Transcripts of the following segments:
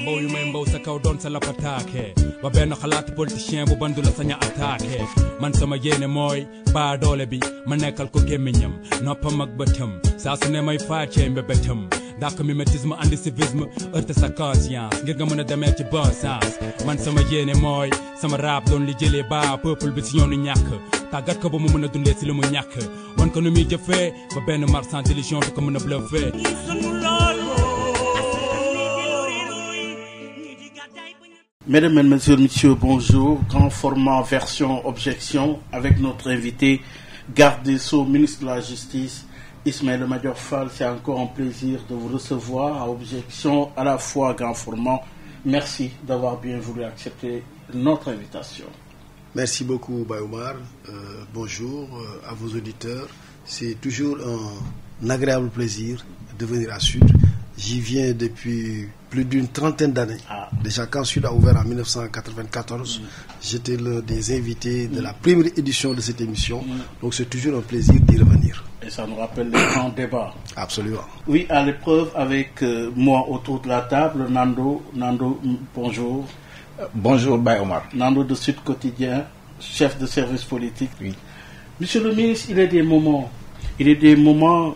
mbaw yu may mbaw sa kaw doon sa lapataake ba benn xalaat politicien bu bandu la saña attaqué man sama yéene mooy baa doole bi ma nekkal ko gémmiñam noppam ak bëtam saa su ne may faacee mbébétam dàq mimétisme andi civisme heurte sa conscience ngir nga mën a demee ci bon sens man sama yéene mooy sama rap doon li jëlee baa peuple bi si ñoonu ñàkk tàggat ko ba mu mën a dundee si li mu ñàkk wan ko nu muy jëfee ba benn marchand d'illusion du ko mën a bluffé. Mesdames, Messieurs, bonjour. Grand format version objection avec notre invité, garde des Sceaux, ministre de la Justice, Ismaïla Madior Fall. C'est encore un plaisir de vous recevoir à objection, à la fois grand format. Merci d'avoir bien voulu accepter notre invitation. Merci beaucoup, Bayoumar. Bonjour à vos auditeurs. C'est toujours un agréable plaisir de venir à Sud. J'y viens depuis plus d'une trentaine d'années. Déjà, quand Sud a ouvert en 1994, j'étais l'un des invités de la première édition de cette émission. Donc, c'est toujours un plaisir d'y revenir. Et ça nous rappelle les grands débats. Absolument. Oui, à l'épreuve avec moi autour de la table, Nando, bonjour. Bonjour, Bayoumar. Nando de Sud Quotidien, chef de service politique. Oui. Monsieur le ministre, il y a des moments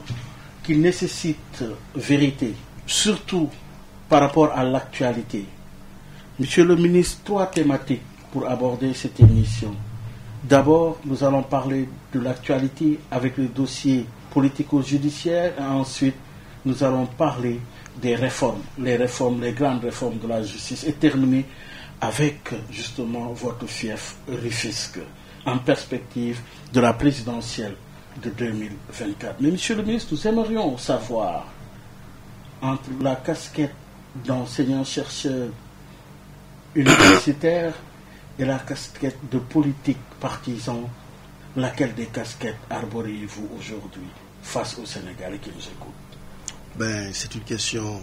qui nécessitent vérité, surtout par rapport à l'actualité. Monsieur le ministre, 3 thématiques pour aborder cette émission. D'abord, nous allons parler de l'actualité avec le dossier politico-judiciaire et ensuite, nous allons parler des réformes, les grandes réformes de la justice et terminer avec justement votre fief Rufisque en perspective de la présidentielle de 2024. Mais monsieur le ministre, nous aimerions savoir entre la casquette d'enseignant-chercheur universitaire et la casquette de politique partisan, laquelle des casquettes arborez-vous aujourd'hui face aux Sénégalais qui nous écoutent? C'est une question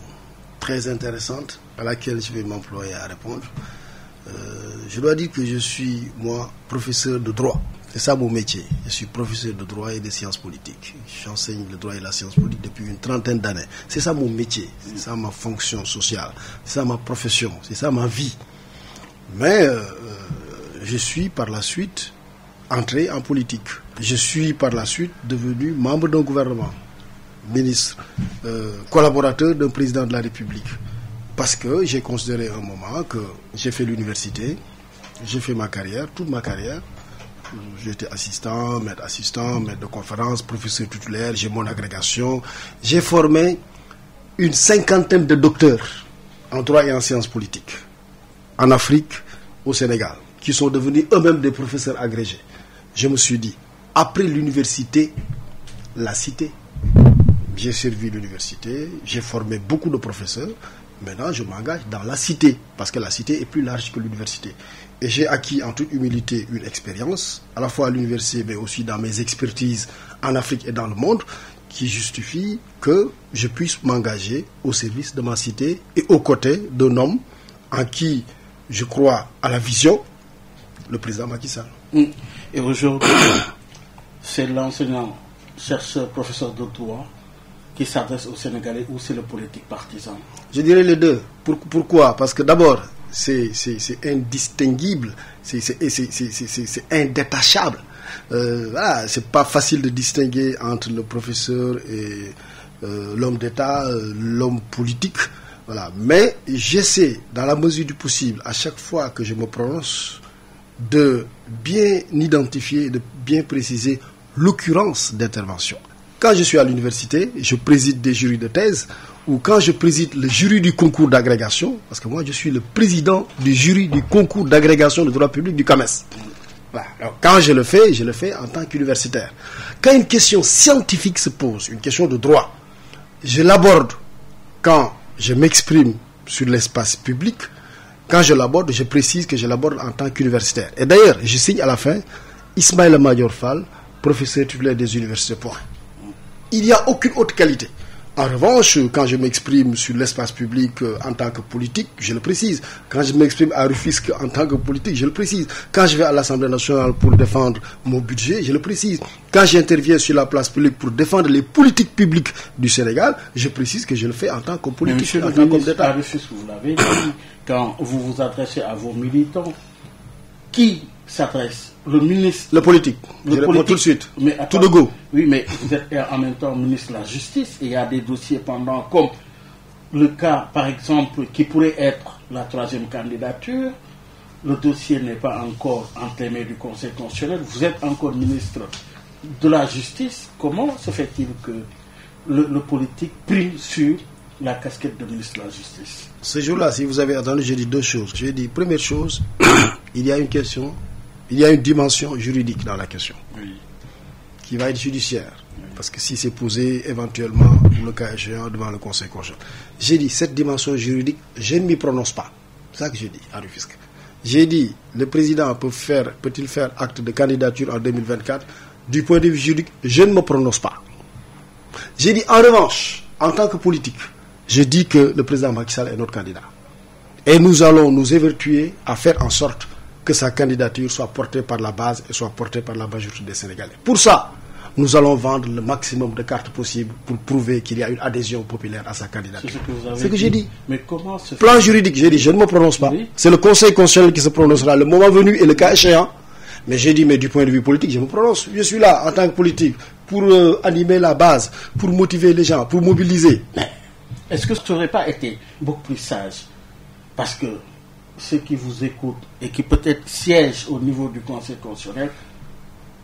très intéressante à laquelle je vais m'employer à répondre. Je dois dire que je suis, moi, professeur de droit. C'est ça mon métier. Je suis professeur de droit et de sciences politiques. J'enseigne le droit et la science politique depuis une trentaine d'années. C'est ça mon métier. C'est ça ma fonction sociale. C'est ça ma profession. C'est ça ma vie. Mais je suis par la suite entré en politique. Je suis par la suite devenu membre d'un gouvernement, ministre, collaborateur d'un président de la République. Parce que j'ai considéré un moment que j'ai fait l'université, j'ai fait ma carrière, toute ma carrière. J'étais assistant, maître de conférence, professeur titulaire, j'ai mon agrégation. J'ai formé une 50aine de docteurs en droit et en sciences politiques, en Afrique, au Sénégal, qui sont devenus eux-mêmes des professeurs agrégés. Je me suis dit, après l'université, la cité. J'ai servi l'université, j'ai formé beaucoup de professeurs. Maintenant, je m'engage dans la cité, parce que la cité est plus large que l'université. Et j'ai acquis en toute humilité une expérience, à la fois à l'université, mais aussi dans mes expertises en Afrique et dans le monde, qui justifie que je puisse m'engager au service de ma cité et aux côtés d'un homme en qui je crois à la vision, le président Macky Sall. Et aujourd'hui, c'est l'enseignant, chercheur, professeur de droit qui s'adresse aux Sénégalais ou c'est le politique partisan? Je dirais les deux. Pourquoi? Parce que d'abord, c'est indistinguible, c'est indétachable. C'est pas facile de distinguer entre le professeur et l'homme d'État, l'homme politique. Voilà. Mais j'essaie, dans la mesure du possible, à chaque fois que je me prononce, de bien identifier, de bien préciser l'occurrence d'intervention. Quand je suis à l'université, je préside des jurys de thèse, ou quand je préside le jury du concours d'agrégation, parce que moi je suis le président du jury du concours d'agrégation de droit public du CAMES. Voilà. Alors, quand je le fais en tant qu'universitaire. Quand une question scientifique se pose, une question de droit, je l'aborde quand je m'exprime sur l'espace public. Quand je l'aborde, je précise que je l'aborde en tant qu'universitaire. Et d'ailleurs, je signe à la fin Ismaïla Madior Fall, professeur titulaire des universités. Point. Il n'y a aucune autre qualité. En revanche, quand je m'exprime sur l'espace public en tant que politique, je le précise. Quand je m'exprime à Rufisque en tant que politique, je le précise. Quand je vais à l'Assemblée nationale pour défendre mon budget, je le précise. Quand j'interviens sur la place publique pour défendre les politiques publiques du Sénégal, je précise que je le fais en tant que politique, en tant qu'homme d'État. À Rufisque, vous l'avez dit, quand vous vous adressez à vos militants, qui s'adresse? Le ministre. Le politique. Je réponds tout de suite. Mais tout de go. Oui, mais vous êtes en même temps ministre de la Justice et il y a des dossiers pendant, comme le cas, par exemple, qui pourrait être la 3e candidature. Le dossier n'est pas encore entre les mains du Conseil constitutionnel. Vous êtes encore ministre de la Justice. Comment se fait-il que le politique prime sur la casquette de ministre de la Justice? Ce jour-là, si vous avez entendu, j'ai dit 2 choses. J'ai dit, première chose, il y a une question. Il y a une dimension juridique dans la question, oui, qui va être judiciaire, oui, parce que si c'est posé éventuellement, le cas échéant, devant le Conseil constitutionnel. J'ai dit, cette dimension juridique, je ne m'y prononce pas. C'est ça que j'ai dit à Rufisque. J'ai dit, le président peut-il faire acte de candidature en 2024? Du point de vue juridique, je ne me prononce pas. J'ai dit, en revanche, en tant que politique, je dis que le président Macky Sall est notre candidat. Et nous allons nous évertuer à faire en sorte que sa candidature soit portée par la base et soit portée par la majorité des Sénégalais. Pour ça, nous allons vendre le maximum de cartes possibles pour prouver qu'il y a une adhésion populaire à sa candidature. C'est ce que j'ai dit. Mais comment se fait... Plan juridique, j'ai dit, je ne me prononce pas. Oui. C'est le Conseil constitutionnel qui se prononcera le moment venu et le cas échéant. Mais j'ai dit, mais du point de vue politique, je me prononce. Je suis là en tant que politique pour animer la base, pour motiver les gens, pour mobiliser. Mais est-ce que ça n'aurait pas été beaucoup plus sage? Parce que ceux qui vous écoutent et qui peut-être siègent au niveau du Conseil constitutionnel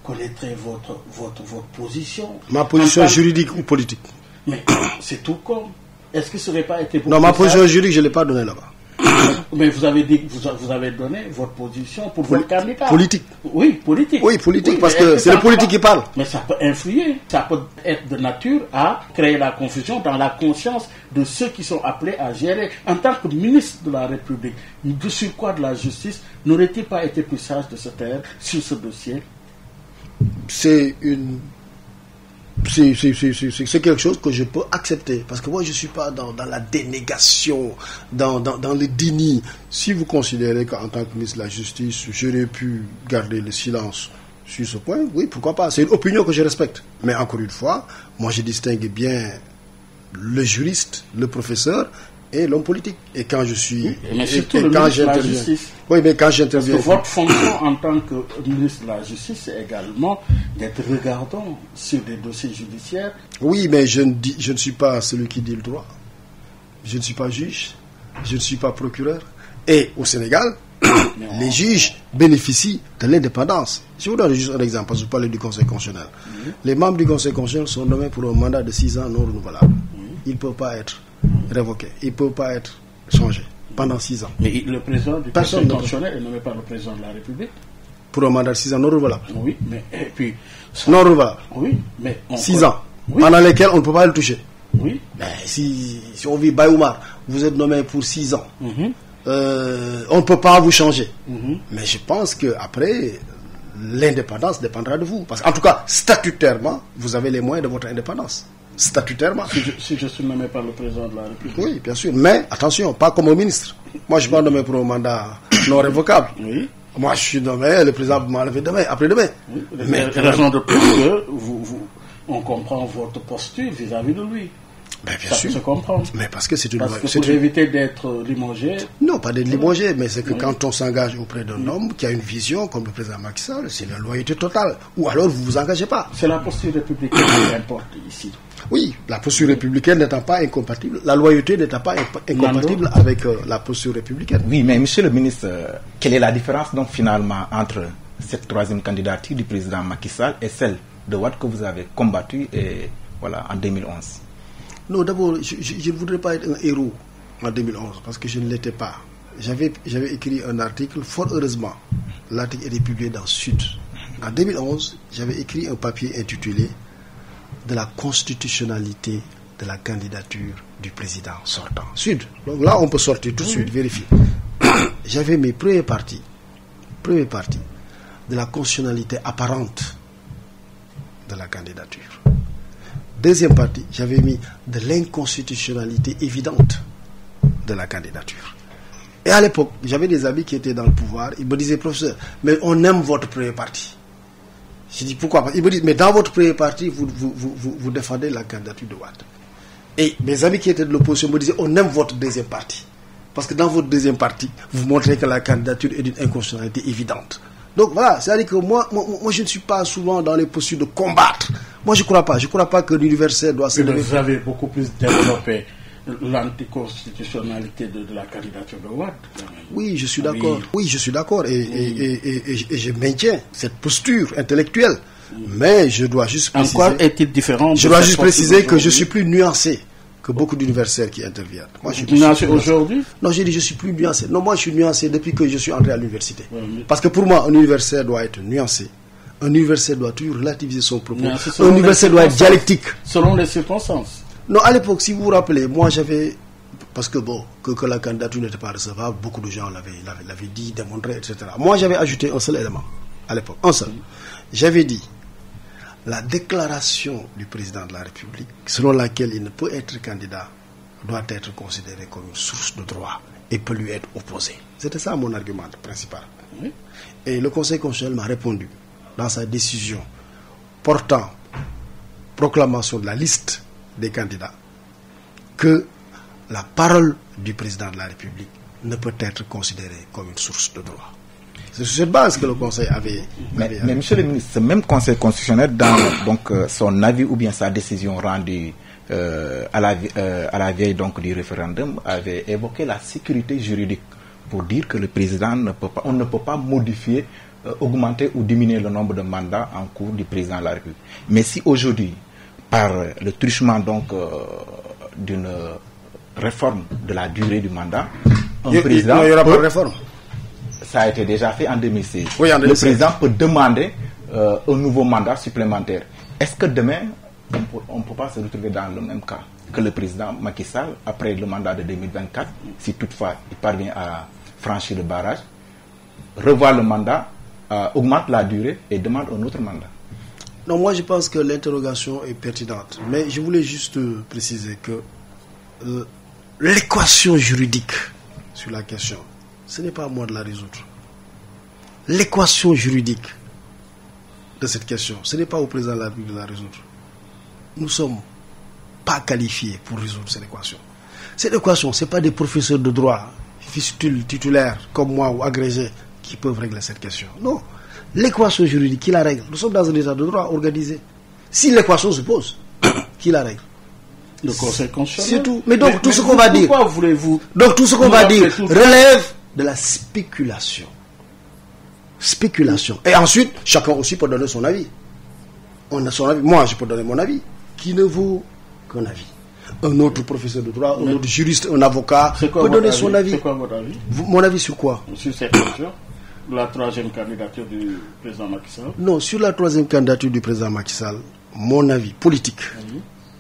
connaîtraient votre position. Ma position juridique ou politique? Mais c'est tout comme. Est-ce que ça n'aurait pas été... Non, ma position juridique, je ne l'ai pas donnée là-bas. Mais vous avez dit que vous avez donné votre position pour votre candidat. Politique. Oui, politique. Oui, politique, oui, parce que c'est le politique qui parle. Mais ça peut influer, ça peut être de nature à créer la confusion dans la conscience de ceux qui sont appelés à gérer. En tant que ministre de la République, sur quoi de la justice, n'aurait-il pas été plus sage de se taire sur ce dossier? C'est quelque chose que je peux accepter. Parce que moi, je ne suis pas dans la dénégation, dans le déni. Si vous considérez qu'en tant que ministre de la Justice, j'aurais pu garder le silence sur ce point, oui, pourquoi pas. C'est une opinion que je respecte. Mais encore une fois, moi, je distingue bien le juriste, le professeur et l'homme politique. Et quand je suis... Mais surtout le ministre de la Justice. Oui, mais quand j'interviens... Parce que votre fonction en tant que ministre de la Justice, c'est également d'être regardant sur des dossiers judiciaires. Oui, mais je ne suis pas celui qui dit le droit. Je ne suis pas juge. Je ne suis pas procureur. Et au Sénégal, les juges bénéficient de l'indépendance. Je vous donne juste un exemple, parce que vous parlez du Conseil constitutionnel. Oui. Les membres du Conseil constitutionnel sont nommés pour un mandat de 6 ans non renouvelable. Oui. Ils ne peuvent pas être révoqués. Ils ne peuvent pas être changés pendant 6 ans. Mais le président du Conseil constitutionnel est nommé par le président de la République. Pour un mandat de 6 ans non renouvelable. Oui, mais et puis... Non renouvelable. Oui, mais... 6 ans, oui, pendant lesquels on ne peut pas le toucher. Oui. Mais si on vit Bayoumar, vous êtes nommé pour 6 ans. On ne peut pas vous changer. Mais je pense qu'après, l'indépendance dépendra de vous. Parce qu'en tout cas, statutairement, vous avez les moyens de votre indépendance. Statutairement. Si je suis nommé par le président de la République. Oui, bien sûr. Mais attention, pas comme au ministre. Moi, je ne suis pas nommé pour un mandat non révocable. Oui. Moi, je suis nommé, le président va m'enlever demain, après-demain. Oui. Mais raison de plus que on comprend votre posture vis-à-vis de lui. Ben, bien ça sûr. peut se comprendre. Mais parce que c'est une... Parce que pour éviter d'être limogé... Non, pas d'être limogé, mais c'est que quand on s'engage auprès d'un homme qui a une vision, comme le président Macky Sall, c'est la loyauté totale. Ou alors, vous ne vous engagez pas. C'est la posture républicaine qui importe ici. Oui, la posture républicaine n'étant pas incompatible, la loyauté n'étant pas incompatible avec la posture républicaine. Oui, mais monsieur le ministre, quelle est la différence donc finalement entre cette 3e candidature du président Macky Sall et celle de Wade que vous avez combattue en 2011? Non, d'abord, je ne voudrais pas être un héros en 2011 parce que je ne l'étais pas. J'avais écrit un article, fort heureusement, l'article était publié dans Sud. En 2011, j'avais écrit un papier intitulé « De la constitutionnalité de la candidature du président sortant ». Sud. Donc là, on peut sortir tout de suite, vérifier. J'avais mes premières parties de la constitutionnalité apparente de la candidature. deuxième partie, j'avais mis de l'inconstitutionnalité évidente de la candidature. Et à l'époque, j'avais des amis qui étaient dans le pouvoir, ils me disaient, professeur, mais on aime votre premier parti. Je dis, pourquoi? Ils me disent, mais dans votre premier parti, vous défendez la candidature de Wade. Et mes amis qui étaient de l'opposition me disaient, on aime votre deuxième parti. Parce que dans votre deuxième partie, vous montrez que la candidature est d'une inconstitutionnalité évidente. Donc voilà, c'est-à-dire que moi, je ne suis pas souvent dans les postures de combattre. Moi, je ne crois pas. Je ne crois pas que l'universitaire doit se... Vous avez beaucoup plus développé l'anticonstitutionnalité de la candidature de Wade. Oui, je suis d'accord. Oui, je suis d'accord. Et je maintiens cette posture intellectuelle. Mais je dois juste préciser... En quoi est-il différent? Je dois juste préciser que je suis plus nuancé que beaucoup d'universitaires qui interviennent. Moi, je suis nuancé aujourd'hui? Non, j'ai dit je suis plus nuancé. Non, moi je suis nuancé depuis que je suis entré à l'université. Parce que pour moi, un universitaire doit être nuancé. Un universitaire doit toujours relativiser son propos. Un universitaire doit être dialectique. Selon les circonstances. Non, à l'époque, si vous vous rappelez, moi j'avais... Parce que bon, que la candidature n'était pas recevable, beaucoup de gens l'avaient dit, démontré, etc. Moi j'avais ajouté un seul élément, à l'époque, un seul. J'avais dit, la déclaration du président de la République, selon laquelle il ne peut être candidat, doit être considérée comme une source de droit et peut lui être opposée. C'était ça mon argument principal. Oui. Et le Conseil constitutionnel m'a répondu, dans sa décision portant proclamation de la liste des candidats, que la parole du président de la République ne peut être considérée comme une source de droit. C'est sur cette base que le Conseil avait... Mais monsieur le ministre, ce même Conseil constitutionnel, dans donc, son avis ou bien sa décision rendue à la veille donc, du référendum, avait évoqué la sécurité juridique pour dire que le président on ne peut pas modifier, augmenter ou diminuer le nombre de mandats en cours du président de la République. Mais si aujourd'hui, par le truchement donc d'une réforme de la durée du mandat, il n'y aura pas de réforme. Ça a été déjà fait en 2016. Oui, en 2016. Le président peut demander un nouveau mandat supplémentaire. Est-ce que demain, on ne peut pas se retrouver dans le même cas que le président Macky Sall, après le mandat de 2024, si toutefois il parvient à franchir le barrage, revoir le mandat, augmente la durée et demande un autre mandat? Non, moi je pense que l'interrogation est pertinente. Mais je voulais juste préciser que l'équation juridique sur la question, ce n'est pas à moi de la résoudre. L'équation juridique de cette question, ce n'est pas au président de la République de la résoudre. Nous ne sommes pas qualifiés pour résoudre cette équation. Cette équation, ce n'est pas des professeurs de droit, titulaires comme moi ou agrégés, qui peuvent régler cette question. Non. L'équation juridique, qui la règle? Nous sommes dans un état de droit organisé. Si l'équation se pose, qui la règle? Le Conseil constitutionnel. C'est tout. Mais donc, tout ce qu'on va dire... Pourquoi voulez-vous... Donc, tout ce qu'on va dire relève de la spéculation. Spéculation. Et ensuite, chacun aussi peut donner son avis. On a son avis. Moi, je peux donner mon avis, qui ne vaut qu'un avis. Un autre professeur de droit, un autre juriste, un avocat peut donner son avis. C'est quoi votre avis? Mon avis sur quoi? Sur cette question, la troisième candidature du président Macky Sall. Non, sur la troisième candidature du président Macky Sall, mon avis politique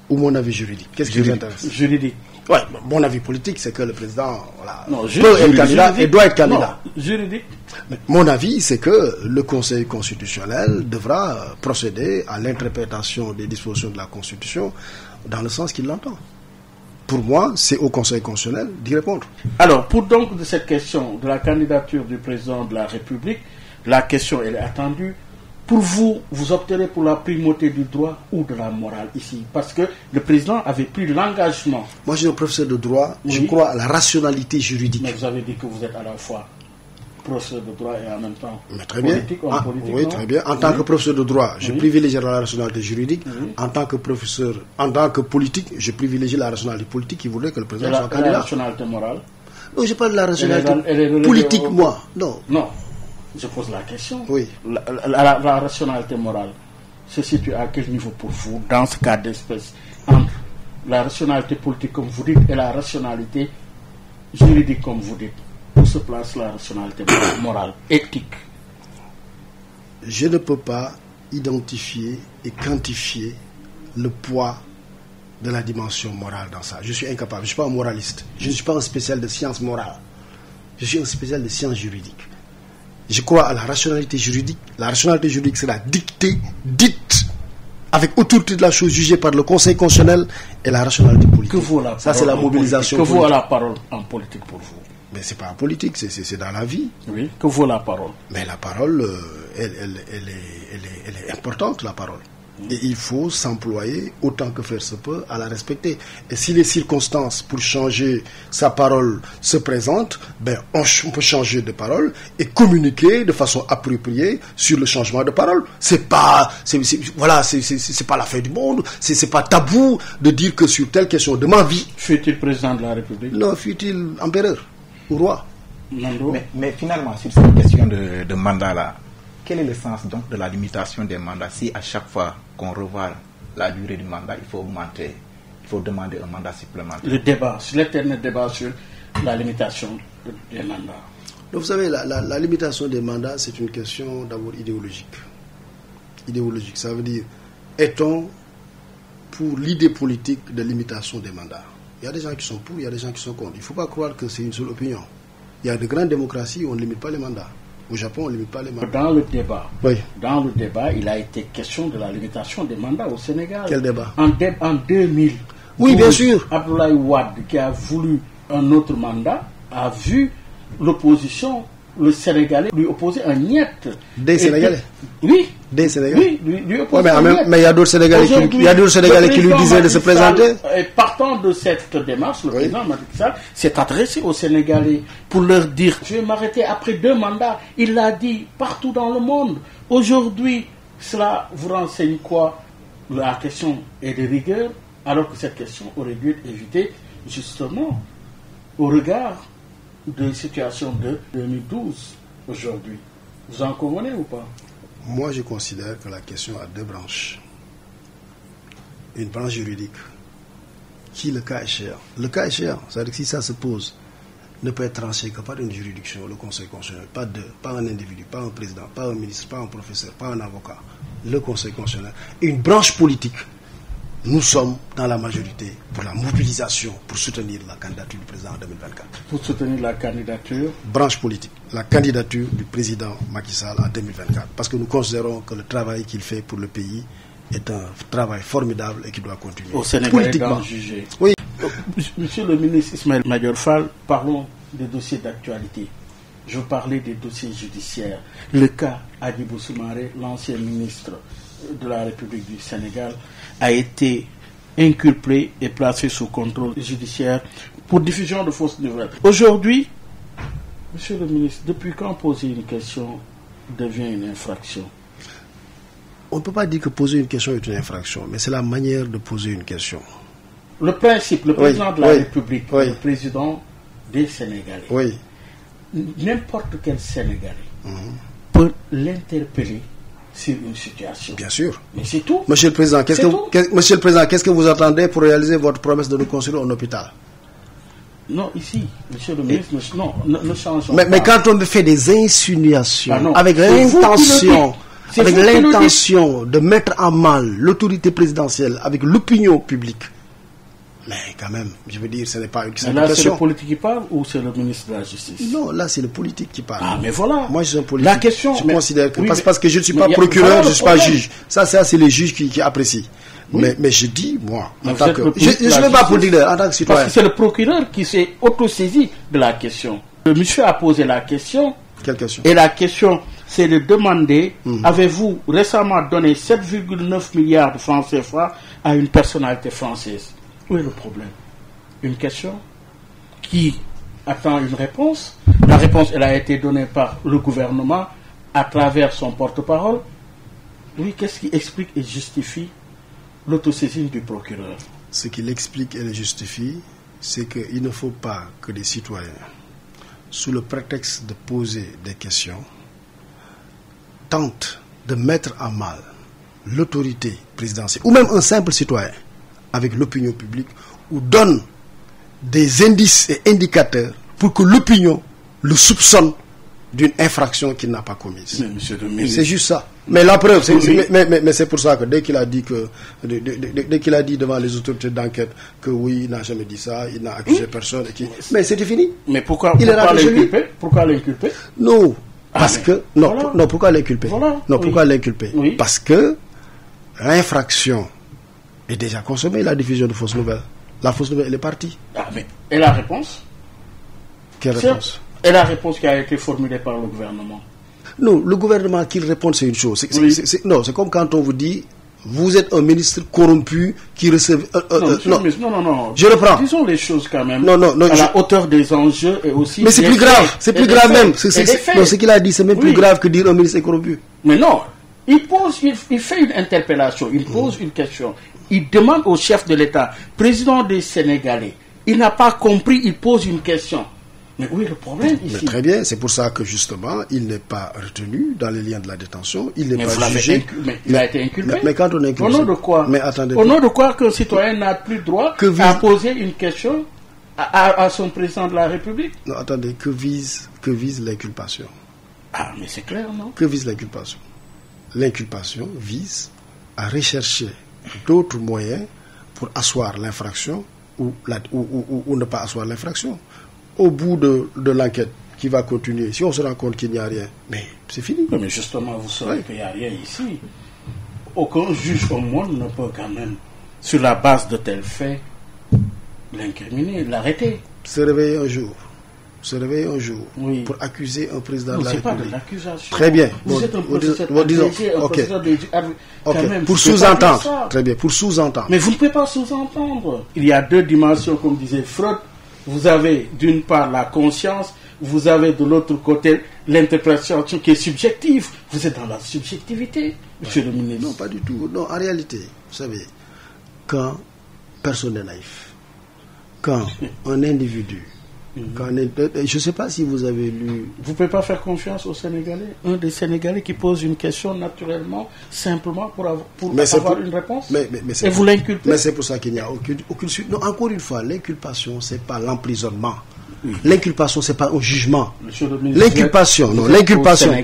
ou mon avis juridique? Qu'est-ce qui vous intéresse? Juridique. Ouais, mon avis politique, c'est que le président non, peut être candidat et doit être candidat. Non, juridique. Mais mon avis, c'est que le Conseil constitutionnel devra procéder à l'interprétation des dispositions de la Constitution dans le sens qu'il l'entend. Pour moi, c'est au Conseil constitutionnel d'y répondre. Alors, pour donc de cette question de la candidature du président de la République, la question elle est attendue. Pour vous, vous opterez pour la primauté du droit ou de la morale ici? Parce que le président avait pris l'engagement. Moi, je suis un professeur de droit, je crois à la rationalité juridique. Mais vous avez dit que vous êtes à la fois professeur de droit et en même temps très bien. Politique. Oui, très bien. En tant que professeur de droit, je privilégie la rationalité juridique. En tant que professeur, en tant que politique, je privilégie la rationalité politique qui voudrait que le président soit candidat. La rationalité morale? Non, je parle de la rationalité politique, moi. Non. Non. Je pose la question. Oui. La rationalité morale se situe à quel niveau pour vous dans ce cas d'espèce entre la rationalité politique comme vous dites et la rationalité juridique comme vous dites? Où se place la rationalité morale, éthique? Je ne peux pas identifier et quantifier le poids de la dimension morale dans ça. Je suis incapable. Je ne suis pas un moraliste. Je ne suis pas un spécial de sciences morales. Je suis un spécial de sciences juridiques. Je crois à la rationalité juridique. La rationalité juridique, c'est la dictée dite avec autorité de la chose jugée par le Conseil constitutionnel et la rationalité politique. Que vaut la parole? Ça, c'est la mobilisation politique. Que vaut politique. la parole en politique pour vous? Mais c'est pas en politique, c'est dans la vie. Oui. Que vaut la parole? Mais la parole, elle est importante, la parole. Et il faut s'employer autant que faire se peut à la respecter. Et si les circonstances pour changer sa parole se présentent, ben on peut changer de parole et communiquer de façon appropriée sur le changement de parole. C'est pas la fin du monde. C'est pas tabou de dire que sur telle question de ma vie. Fut-il président de la République? Non, fut-il empereur ou roi? Mais finalement, sur cette question de mandat là, quel est le sens donc de la limitation des mandats si à chaque fois qu'on revoit la durée du mandat, il faut augmenter, il faut demander un mandat supplémentaire? Le débat, l'éternel débat sur la limitation des mandats. Donc vous savez, la limitation des mandats, c'est une question d'abord idéologique. Idéologique, ça veut dire, est-on pour l'idée politique de limitation des mandats? Il y a des gens qui sont pour, il y a des gens qui sont contre. Il ne faut pas croire que c'est une seule opinion. Il y a de grandes démocraties où on ne limite pas les mandats. Au Japon, on ne limite pas les mandats. Dans le débat, oui. Dans le débat, il a été question de la limitation des mandats au Sénégal. Quel débat? En 2000. Oui, bien sûr. Abdoulaye Wade, qui a voulu un autre mandat, a vu l'opposition, le Sénégalais, lui opposer un niet. Des Sénégalais? Oui. Des Sénégalais? Oui, lui opposer un niet. Mais il y a d'autres Sénégalais, qui lui disaient de se présenter. Partant de cette démarche, le président Macky Sall s'est adressé aux Sénégalais pour leur dire: je vais m'arrêter après 2 mandats. Il l'a dit partout dans le monde. Aujourd'hui, cela vous renseigne quoi? La question est de rigueur, alors que cette question aurait dû être évitée justement au regard de situation de 2012 aujourd'hui. Vous en convenez ou pas? Moi, je considère que la question a 2 branches. Une branche juridique qui, le cas échéant, c'est-à-dire que si ça se pose, ne peut être tranché que par une juridiction, le Conseil constitutionnel, pas un individu, pas un président, pas un ministre, pas un professeur, pas un avocat, le Conseil constitutionnel. Et une branche politique. Nous sommes dans la majorité pour la mobilisation, pour soutenir la candidature du président en 2024. Pour soutenir la candidature? Branche politique, la candidature du président Macky Sall en 2024. Parce que nous considérons que le travail qu'il fait pour le pays est un travail formidable et qui doit continuer. Au Sénégal, d'en juger. Oui. Monsieur le ministre Ismaël Madior Fall, parlons des dossiers d'actualité. Je veux parler des dossiers judiciaires. Le cas Hadjibou Soumaré, l'ancien ministre de la République du Sénégal, a été inculpé et placé sous contrôle judiciaire pour diffusion de fausses nouvelles. Aujourd'hui, monsieur le ministre, depuis quand poser une question devient une infraction? On ne peut pas dire que poser une question est une infraction, mais c'est la manière de poser une question. Le principe, le président de la République, le président des Sénégalais, n'importe quel Sénégalais peut l'interpeller sur une situation. Bien sûr. Mais c'est tout. Monsieur le Président, qu'est-ce que vous attendez pour réaliser votre promesse de nous construire un hôpital? Non, ici, monsieur le ministre, ne changeons pas. Mais quand on me fait des insinuations, avec l'intention de mettre en mal l'autorité présidentielle, avec l'opinion publique, mais quand même, je veux dire, ce n'est pas une question. Là, c'est le politique qui parle ou c'est le ministre de la Justice? Non, là, c'est le politique qui parle. Ah, mais voilà. Moi, je suis un politique. La question, je considère que parce que je ne suis pas procureur, je ne suis pas juge. Ça, c'est les juges qui apprécient. Oui. Mais je dis, moi, en tant que... Je ne suis pas politique, en tant que citoyen. Parce que c'est le procureur qui s'est auto-saisi de la question. Le monsieur a posé la question. Quelle question? Et la question, c'est de demander, avez-vous récemment donné 7,9 milliards de francs CFA à une personnalité française? Où est le problème? Une question qui attend une réponse. La réponse, elle a été donnée par le gouvernement à travers son porte-parole. Oui, qu'est-ce qui explique et justifie l'autosaisine du procureur? Ce qu'il explique et le justifie, c'est qu'il ne faut pas que des citoyens, sous le prétexte de poser des questions, tentent de mettre à mal l'autorité présidentielle, ou même un simple citoyen, avec l'opinion publique, ou donne des indices et indicateurs pour que l'opinion le soupçonne d'une infraction qu'il n'a pas commise. C'est juste ça. Mais la preuve, c'est pour ça que dès qu'il a dit devant les autorités d'enquête que oui, il n'a jamais dit ça, il n'a accusé personne. Mais c'était fini. Mais pourquoi l'inculper? Pourquoi l'inculper? Non, parce que... Non, pourquoi l'inculper? Pourquoi l'inculper? Parce que l'infraction est déjà consommée, la diffusion de fausses nouvelles. La fausse nouvelle, elle est partie. Ah, mais, et la réponse? Quelle réponse? Et la réponse qui a été formulée par le gouvernement? Non, le gouvernement qu'il répond, c'est une chose. C'est comme quand on vous dit, vous êtes un ministre corrompu qui recevait... non. Je reprends. Disons les choses quand même. Non, à la hauteur des enjeux et aussi... Mais c'est plus grave. C'est plus grave même. Ce qu'il a dit, c'est même plus grave que dire un ministre est corrompu. Mais non. Il fait une interpellation, il pose une question. Il demande au chef de l'État, président des Sénégalais, il n'a pas compris, il pose une question. Mais où est le problème ici? Mais très bien, c'est pour ça que justement, il n'est pas retenu dans les liens de la détention, il n'est pas jugé. Mais il a été inculpé. Mais quand on est inculpé... Au nom de quoi? Mais attendez. Au nom de quoi qu'un citoyen n'a plus droit à poser une question à son président de la République? Non, attendez, que vise l'inculpation? Ah, mais c'est clair, non? Que vise l'inculpation? L'inculpation vise à rechercher d'autres moyens pour asseoir l'infraction ou ne pas asseoir l'infraction. Au bout de l'enquête qui va continuer, si on se rend compte qu'il n'y a rien, mais c'est fini. Mais justement, vous savez qu'il n'y a rien ici. Aucun juge au monde ne peut quand même, sur la base de tels faits, l'incriminer, l'arrêter. Se réveiller un jour oui. Pour accuser un président de la République. Non, c'est pas de l'accusation. Très bien. Vous êtes un professeur pour sous-entendre. Très bien, pour sous-entendre. Mais vous ne pouvez pas sous-entendre. Il y a deux dimensions, comme disait Freud. Vous avez d'une part la conscience, vous avez de l'autre côté l'interprétation qui est subjective. Vous êtes dans la subjectivité, monsieur le ministre. Non, pas du tout. Non, en réalité, vous savez, quand personne n'est naïf, quand un individu, je ne sais pas si vous avez lu... Vous ne pouvez pas faire confiance aux Sénégalais? Un des Sénégalais qui pose une question naturellement, simplement pour avoir une réponse? Et vous l'inculpez? Mais c'est pour ça qu'il n'y a aucune suite. Non, encore une fois, l'inculpation, ce n'est pas l'emprisonnement. Oui. L'inculpation, ce n'est pas un jugement. L'inculpation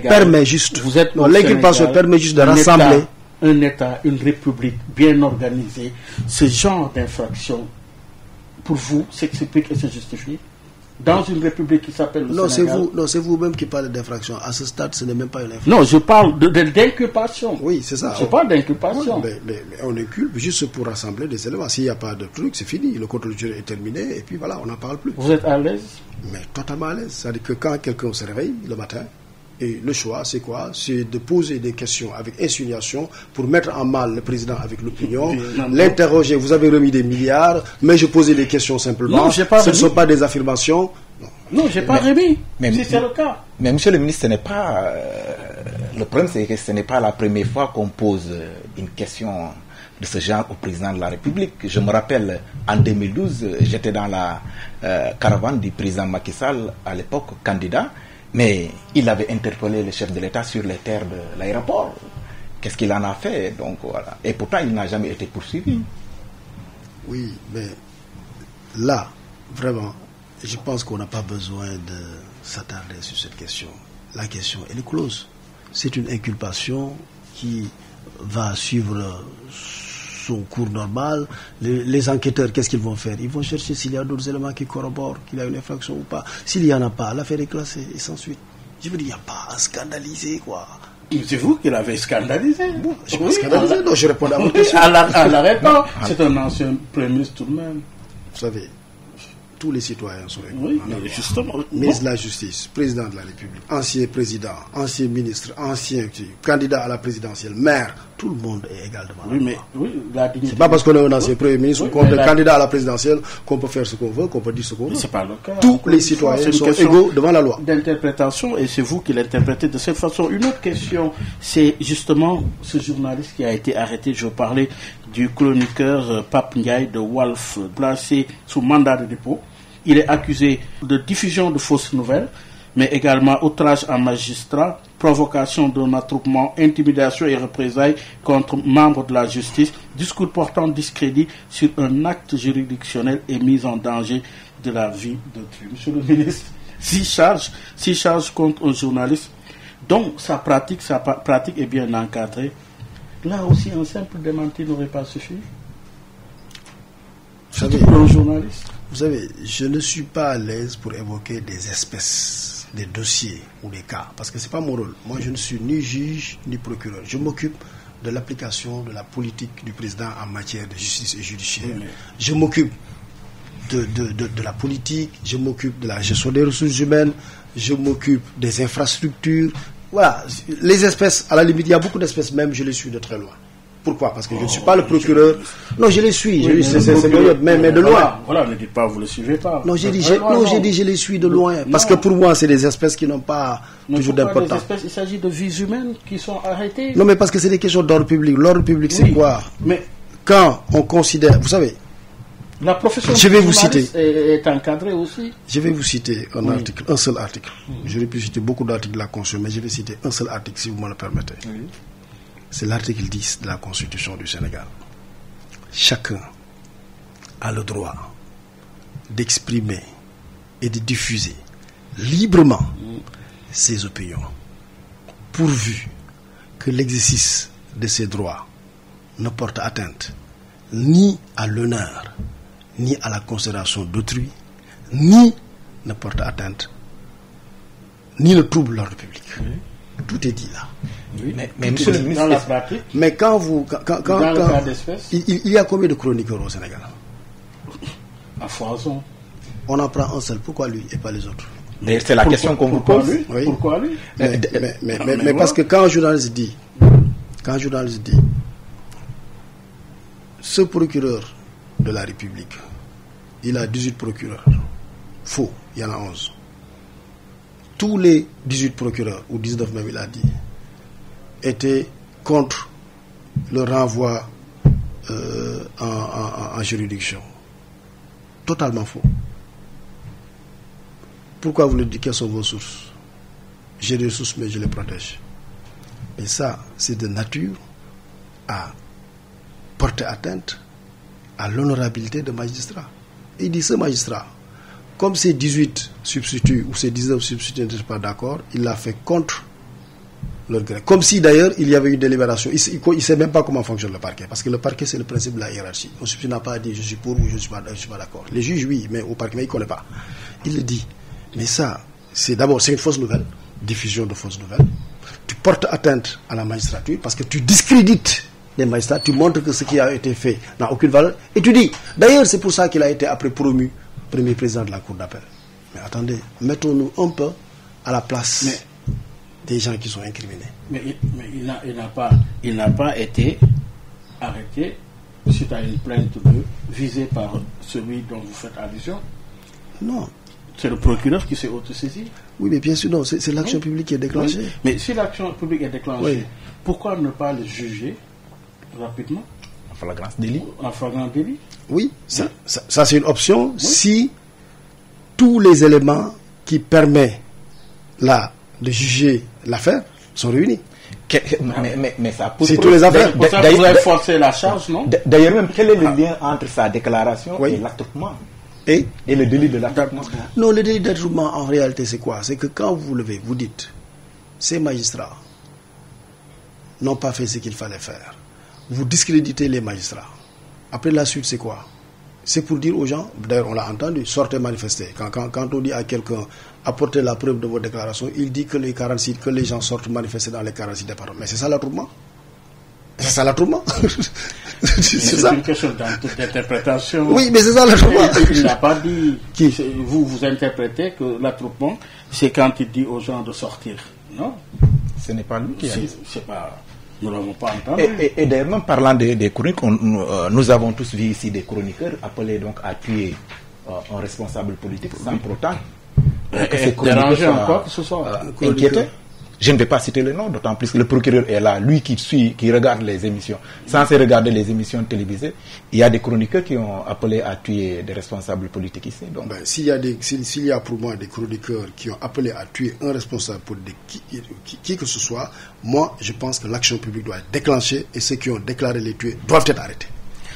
permet juste... L'inculpation permet juste de rassembler... Un État, une République bien organisée. Ce genre d'infraction, pour vous, s'explique et se justifie? Dans une république qui s'appelle le Sénégal. C'est vous-même qui parlez d'infraction. À ce stade, ce n'est même pas une infraction. Non, je parle d'inculpation. Oui, c'est ça. Je parle d'inculpation. Mais on inculpe juste pour rassembler des éléments. S'il n'y a pas de truc, c'est fini. Le contrôle judiciaire est terminé et puis voilà, on n'en parle plus. Vous êtes à l'aise? Mais totalement à l'aise. C'est-à-dire que quand quelqu'un se réveille le matin, et le choix, c'est quoi? C'est de poser des questions avec insinuation pour mettre en mal le président avec l'opinion, l'interroger. Vous avez remis des milliards, mais je posais des questions simplement. Non, ce ne sont pas des affirmations. Non, je n'ai pas remis. Si c'est le cas. Mais monsieur le ministre, ce n'est pas... le problème, c'est que ce n'est pas la première fois qu'on pose une question de ce genre au président de la République. Je me rappelle, en 2012, j'étais dans la caravane du président Macky Sall, à l'époque candidat, mais il avait interpellé le chef de l'État sur les terres de l'aéroport. Qu'est-ce qu'il en a fait? Donc, voilà. Et pourtant, il n'a jamais été poursuivi. Oui, mais là, vraiment, je pense qu'on n'a pas besoin de s'attarder sur cette question. La question, elle est close. C'est une inculpation qui va suivre son cours normal. Les enquêteurs, qu'est-ce qu'ils vont faire? Ils vont chercher s'il y a d'autres éléments qui corroborent qu'il y a une infraction ou pas. S'il n'y en a pas, l'affaire est classée et sans suite. Je veux dire, il n'y a pas à scandaliser, quoi. C'est vous qui l'avez scandalisé. Bon, je ne suis pas scandalisé, donc je réponds à votre question. À l'arrêtant, c'est un ancien Premier ministre tout de même. Vous savez, tous les citoyens sont égaux. Oui, mais justement. Ministre de la Justice, président de la République, ancien président, ancien ministre, ancien candidat à la présidentielle, maire, tout le monde est égal devant la loi. La dignité. C'est pas parce qu'on est un ancien premier ministre ou qu'on est candidat à la présidentielle qu'on peut faire ce qu'on veut, qu'on peut dire ce qu'on veut. C'est pas le cas. Tous les citoyens sont égaux devant la loi. D'interprétation, et c'est vous qui l'interprétez de cette façon. Une autre question, c'est justement ce journaliste qui a été arrêté. Je parlais du chroniqueur Pape Ndiaye de Walf, placé sous mandat de dépôt. Il est accusé de diffusion de fausses nouvelles, mais également outrage à magistrat, provocation d'un attroupement, intimidation et représailles contre membres de la justice, discours portant discrédit sur un acte juridictionnel et mise en danger de la vie d'autrui. Monsieur le ministre, six charges contre un journaliste dont sa pratique est bien encadrée. Là aussi, un simple démenti n'aurait pas suffi. Pour un journaliste. Vous savez, je ne suis pas à l'aise pour évoquer des espèces, des dossiers ou des cas, parce que ce n'est pas mon rôle. Moi, je ne suis ni juge ni procureur. Je m'occupe de l'application de la politique du président en matière de justice et judiciaire. Je m'occupe de la politique, je m'occupe de la gestion des ressources humaines, je m'occupe des infrastructures. Voilà, les espèces, à la limite, il y a beaucoup d'espèces même, je les suis de très loin. Pourquoi? Parce que je ne suis pas le procureur. Non, je les suis, mais de loin. Voilà, ne dites pas, vous ne le suivez pas. Non, j'ai dit, je les suis de loin. Parce que pour moi, c'est des espèces qui n'ont pas toujours d'importance. Il s'agit de vies humaines qui sont arrêtées. Non, mais parce que c'est des questions d'ordre public. L'ordre public, c'est quoi? Mais quand on considère, vous savez, la profession je vais vous citer, est encadrée aussi. Je vais vous citer un article, un seul article. J'aurais pu citer beaucoup d'articles de la Constitution, mais je vais citer un seul article si vous me le permettez. Oui. C'est l'article 10 de la Constitution du Sénégal. Chacun a le droit d'exprimer et de diffuser librement ses opinions, pourvu que l'exercice de ces droits ne porte atteinte ni à l'honneur, ni à la considération d'autrui, ni ne porte atteinte, ni ne trouble l'ordre public. Tout est dit là. Oui, mais monsieur le ministre, dans la pratique, mais quand vous, dans le cas d'espèce, il y a combien de chroniqueurs au Sénégal? À foison. On en prend un seul. Pourquoi lui et pas les autres? C'est la question qu'on vous pose. Oui. Pourquoi lui? Mais parce que quand un journaliste dit, ce procureur de la République, il a 18 procureurs. Faux, il y en a 11. Tous les 18 procureurs, ou 19 même il a dit, étaient contre le renvoi en juridiction. Totalement faux. Pourquoi vous le dites? Quelles sont vos sources? J'ai des sources, mais je les protège. Et ça, c'est de nature à porter atteinte à l'honorabilité de magistrat. Et il dit, ce magistrat, comme ces 18 substituts ou ces 19 substituts n'étaient pas d'accord, il l'a fait contre leur gré. Comme si d'ailleurs il y avait une délibération. Il ne sait même pas comment fonctionne le parquet. Parce que le parquet, c'est le principe de la hiérarchie. Un substitut n'a pas dit je suis pour ou je ne suis pas d'accord. Les juges, oui, mais au parquet, il ne connaît pas. Il le dit. Mais ça, c'est une fausse nouvelle, diffusion de fausses nouvelles. Tu portes atteinte à la magistrature parce que tu discrédites les magistrats, tu montres que ce qui a été fait n'a aucune valeur. Et tu dis, d'ailleurs, c'est pour ça qu'il a été après promu premier président de la Cour d'appel. Mais attendez, mettons-nous un peu à la place des gens qui sont incriminés. Mais il n'a pas été arrêté suite à une plainte visée par celui dont vous faites allusion. Non. C'est le procureur qui s'est autosaisi. Oui, mais bien sûr, non, c'est l'action publique qui est déclenchée. Oui. Mais si l'action publique est déclenchée, pourquoi ne pas le juger rapidement? En flagrant délit. En flagrant délit. Oui, ça c'est une option si tous les éléments qui permettent là de juger l'affaire sont réunis. Mais ça pose tous les affaires. Vous avez forcé la charge, non? D'ailleurs, même, quel est le lien entre sa déclaration et l'attroupement et le délit de l'attroupement? Non, le délit d'attroupement, en réalité, c'est quoi? C'est que quand vous levez, vous dites, ces magistrats n'ont pas fait ce qu'il fallait faire. Vous discréditez les magistrats. Après, la suite, c'est quoi? C'est pour dire aux gens, d'ailleurs, on l'a entendu, sortez manifester. Quand on dit à quelqu'un, apportez la preuve de vos déclarations, il dit que les gens sortent manifester dans les 46 départements. Mais c'est ça l'attroupement? C'est ça l'attroupement? C'est une question d'interprétation. Oui, mais c'est ça l'attroupement. Il n'a pas dit. Vous interprétez que l'attroupement, c'est quand il dit aux gens de sortir. Non? Ce n'est pas lui qui a dit. C'est pas. Nous l'avons pas entendu. Et d'ailleurs, même parlant des chroniques, nous avons tous vu ici des chroniqueurs appelés donc à tuer un responsable politique sans pour autant que ces chroniqueurs soient quoi que ce soit inquiétés. Je ne vais pas citer le nom, d'autant plus que le procureur est là, lui qui regarde les émissions. Censé regarder les émissions télévisées, il y a des chroniqueurs qui ont appelé à tuer des responsables politiques ici. Donc. S'il y a pour moi des chroniqueurs qui ont appelé à tuer un responsable politique, qui que ce soit, moi je pense que l'action publique doit être déclenchée et ceux qui ont déclaré les tuer doivent être arrêtés.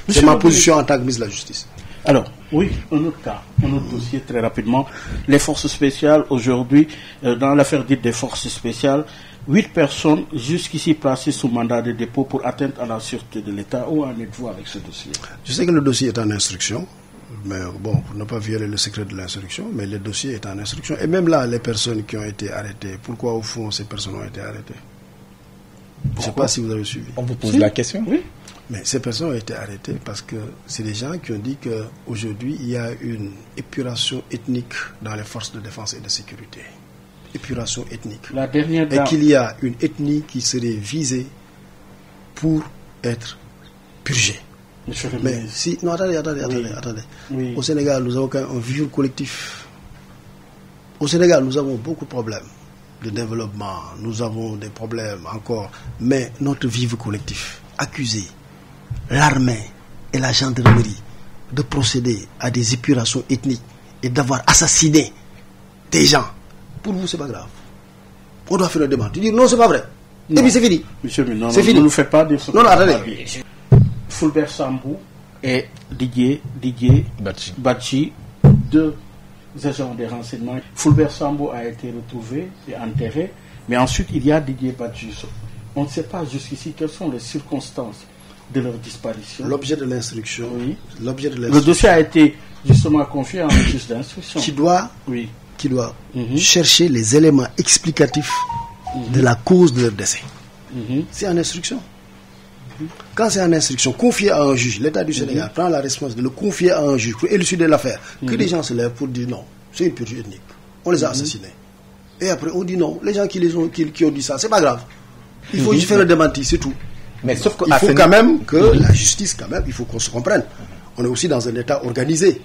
C'est ma position en tant que ministre de la Justice. Alors, oui, un autre cas, un autre dossier très rapidement. Les forces spéciales, aujourd'hui, dans l'affaire dite des forces spéciales, 8 personnes jusqu'ici placées sous mandat de dépôt pour atteinte à la sûreté de l'État. Où en êtes-vous avec ce dossier? Je sais que le dossier est en instruction, mais bon, pour ne pas violer le secret de l'instruction, mais le dossier est en instruction. Et même là, les personnes qui ont été arrêtées, pourquoi au fond ces personnes ont été arrêtées? Je ne sais pas si vous avez suivi. On vous pose la question. Oui. Mais ces personnes ont été arrêtées parce que c'est des gens qui ont dit qu'aujourd'hui, il y a une épuration ethnique dans les forces de défense et de sécurité. Épuration ethnique. La dernière Et qu'il y a une ethnie qui serait visée pour être purgée. Monsieur le Mais ministre. si... Non, attendez. Oui. Au Sénégal, nous avons quand même un vivre collectif. Au Sénégal, nous avons beaucoup de problèmes de développement. Nous avons des problèmes encore. Mais notre vivre collectif, accusé l'armée et la gendarmerie de procéder à des épurations ethniques et d'avoir assassiné des gens, pour vous, c'est pas grave. On doit faire une demande. Tu dis non, c'est pas vrai. Non. Et puis c'est fini. Monsieur, non, C'est fini. ne nous faites pas dire ce Non, attendez. Fulbert Sambou et Didier Badji, deux agents des renseignements. Fulbert Sambou a été retrouvé et enterré, mais ensuite il y a Didier Badji. On ne sait pas jusqu'ici quelles sont les circonstances de leur disparition. L'objet de l'instruction. Oui. L'objet de Le l'instruction. dossier a été justement confié à un juge d'instruction. Qui doit Mhm. chercher les éléments explicatifs de la cause de leur décès. Mhm. C'est en instruction. Quand c'est en instruction, confié à un juge, l'État du Sénégal prend la responsabilité de le confier à un juge pour élucider l'affaire. Que des gens se lèvent pour dire non, c'est une purge ethnique. On les a assassinés. Et après, on dit non. Les gens qui ont dit ça, c'est pas grave. Il faut juste faire le démenti, c'est tout. Mais sauf que Il faut quand même que la justice, quand même, il faut qu'on se comprenne. On est aussi dans un État organisé.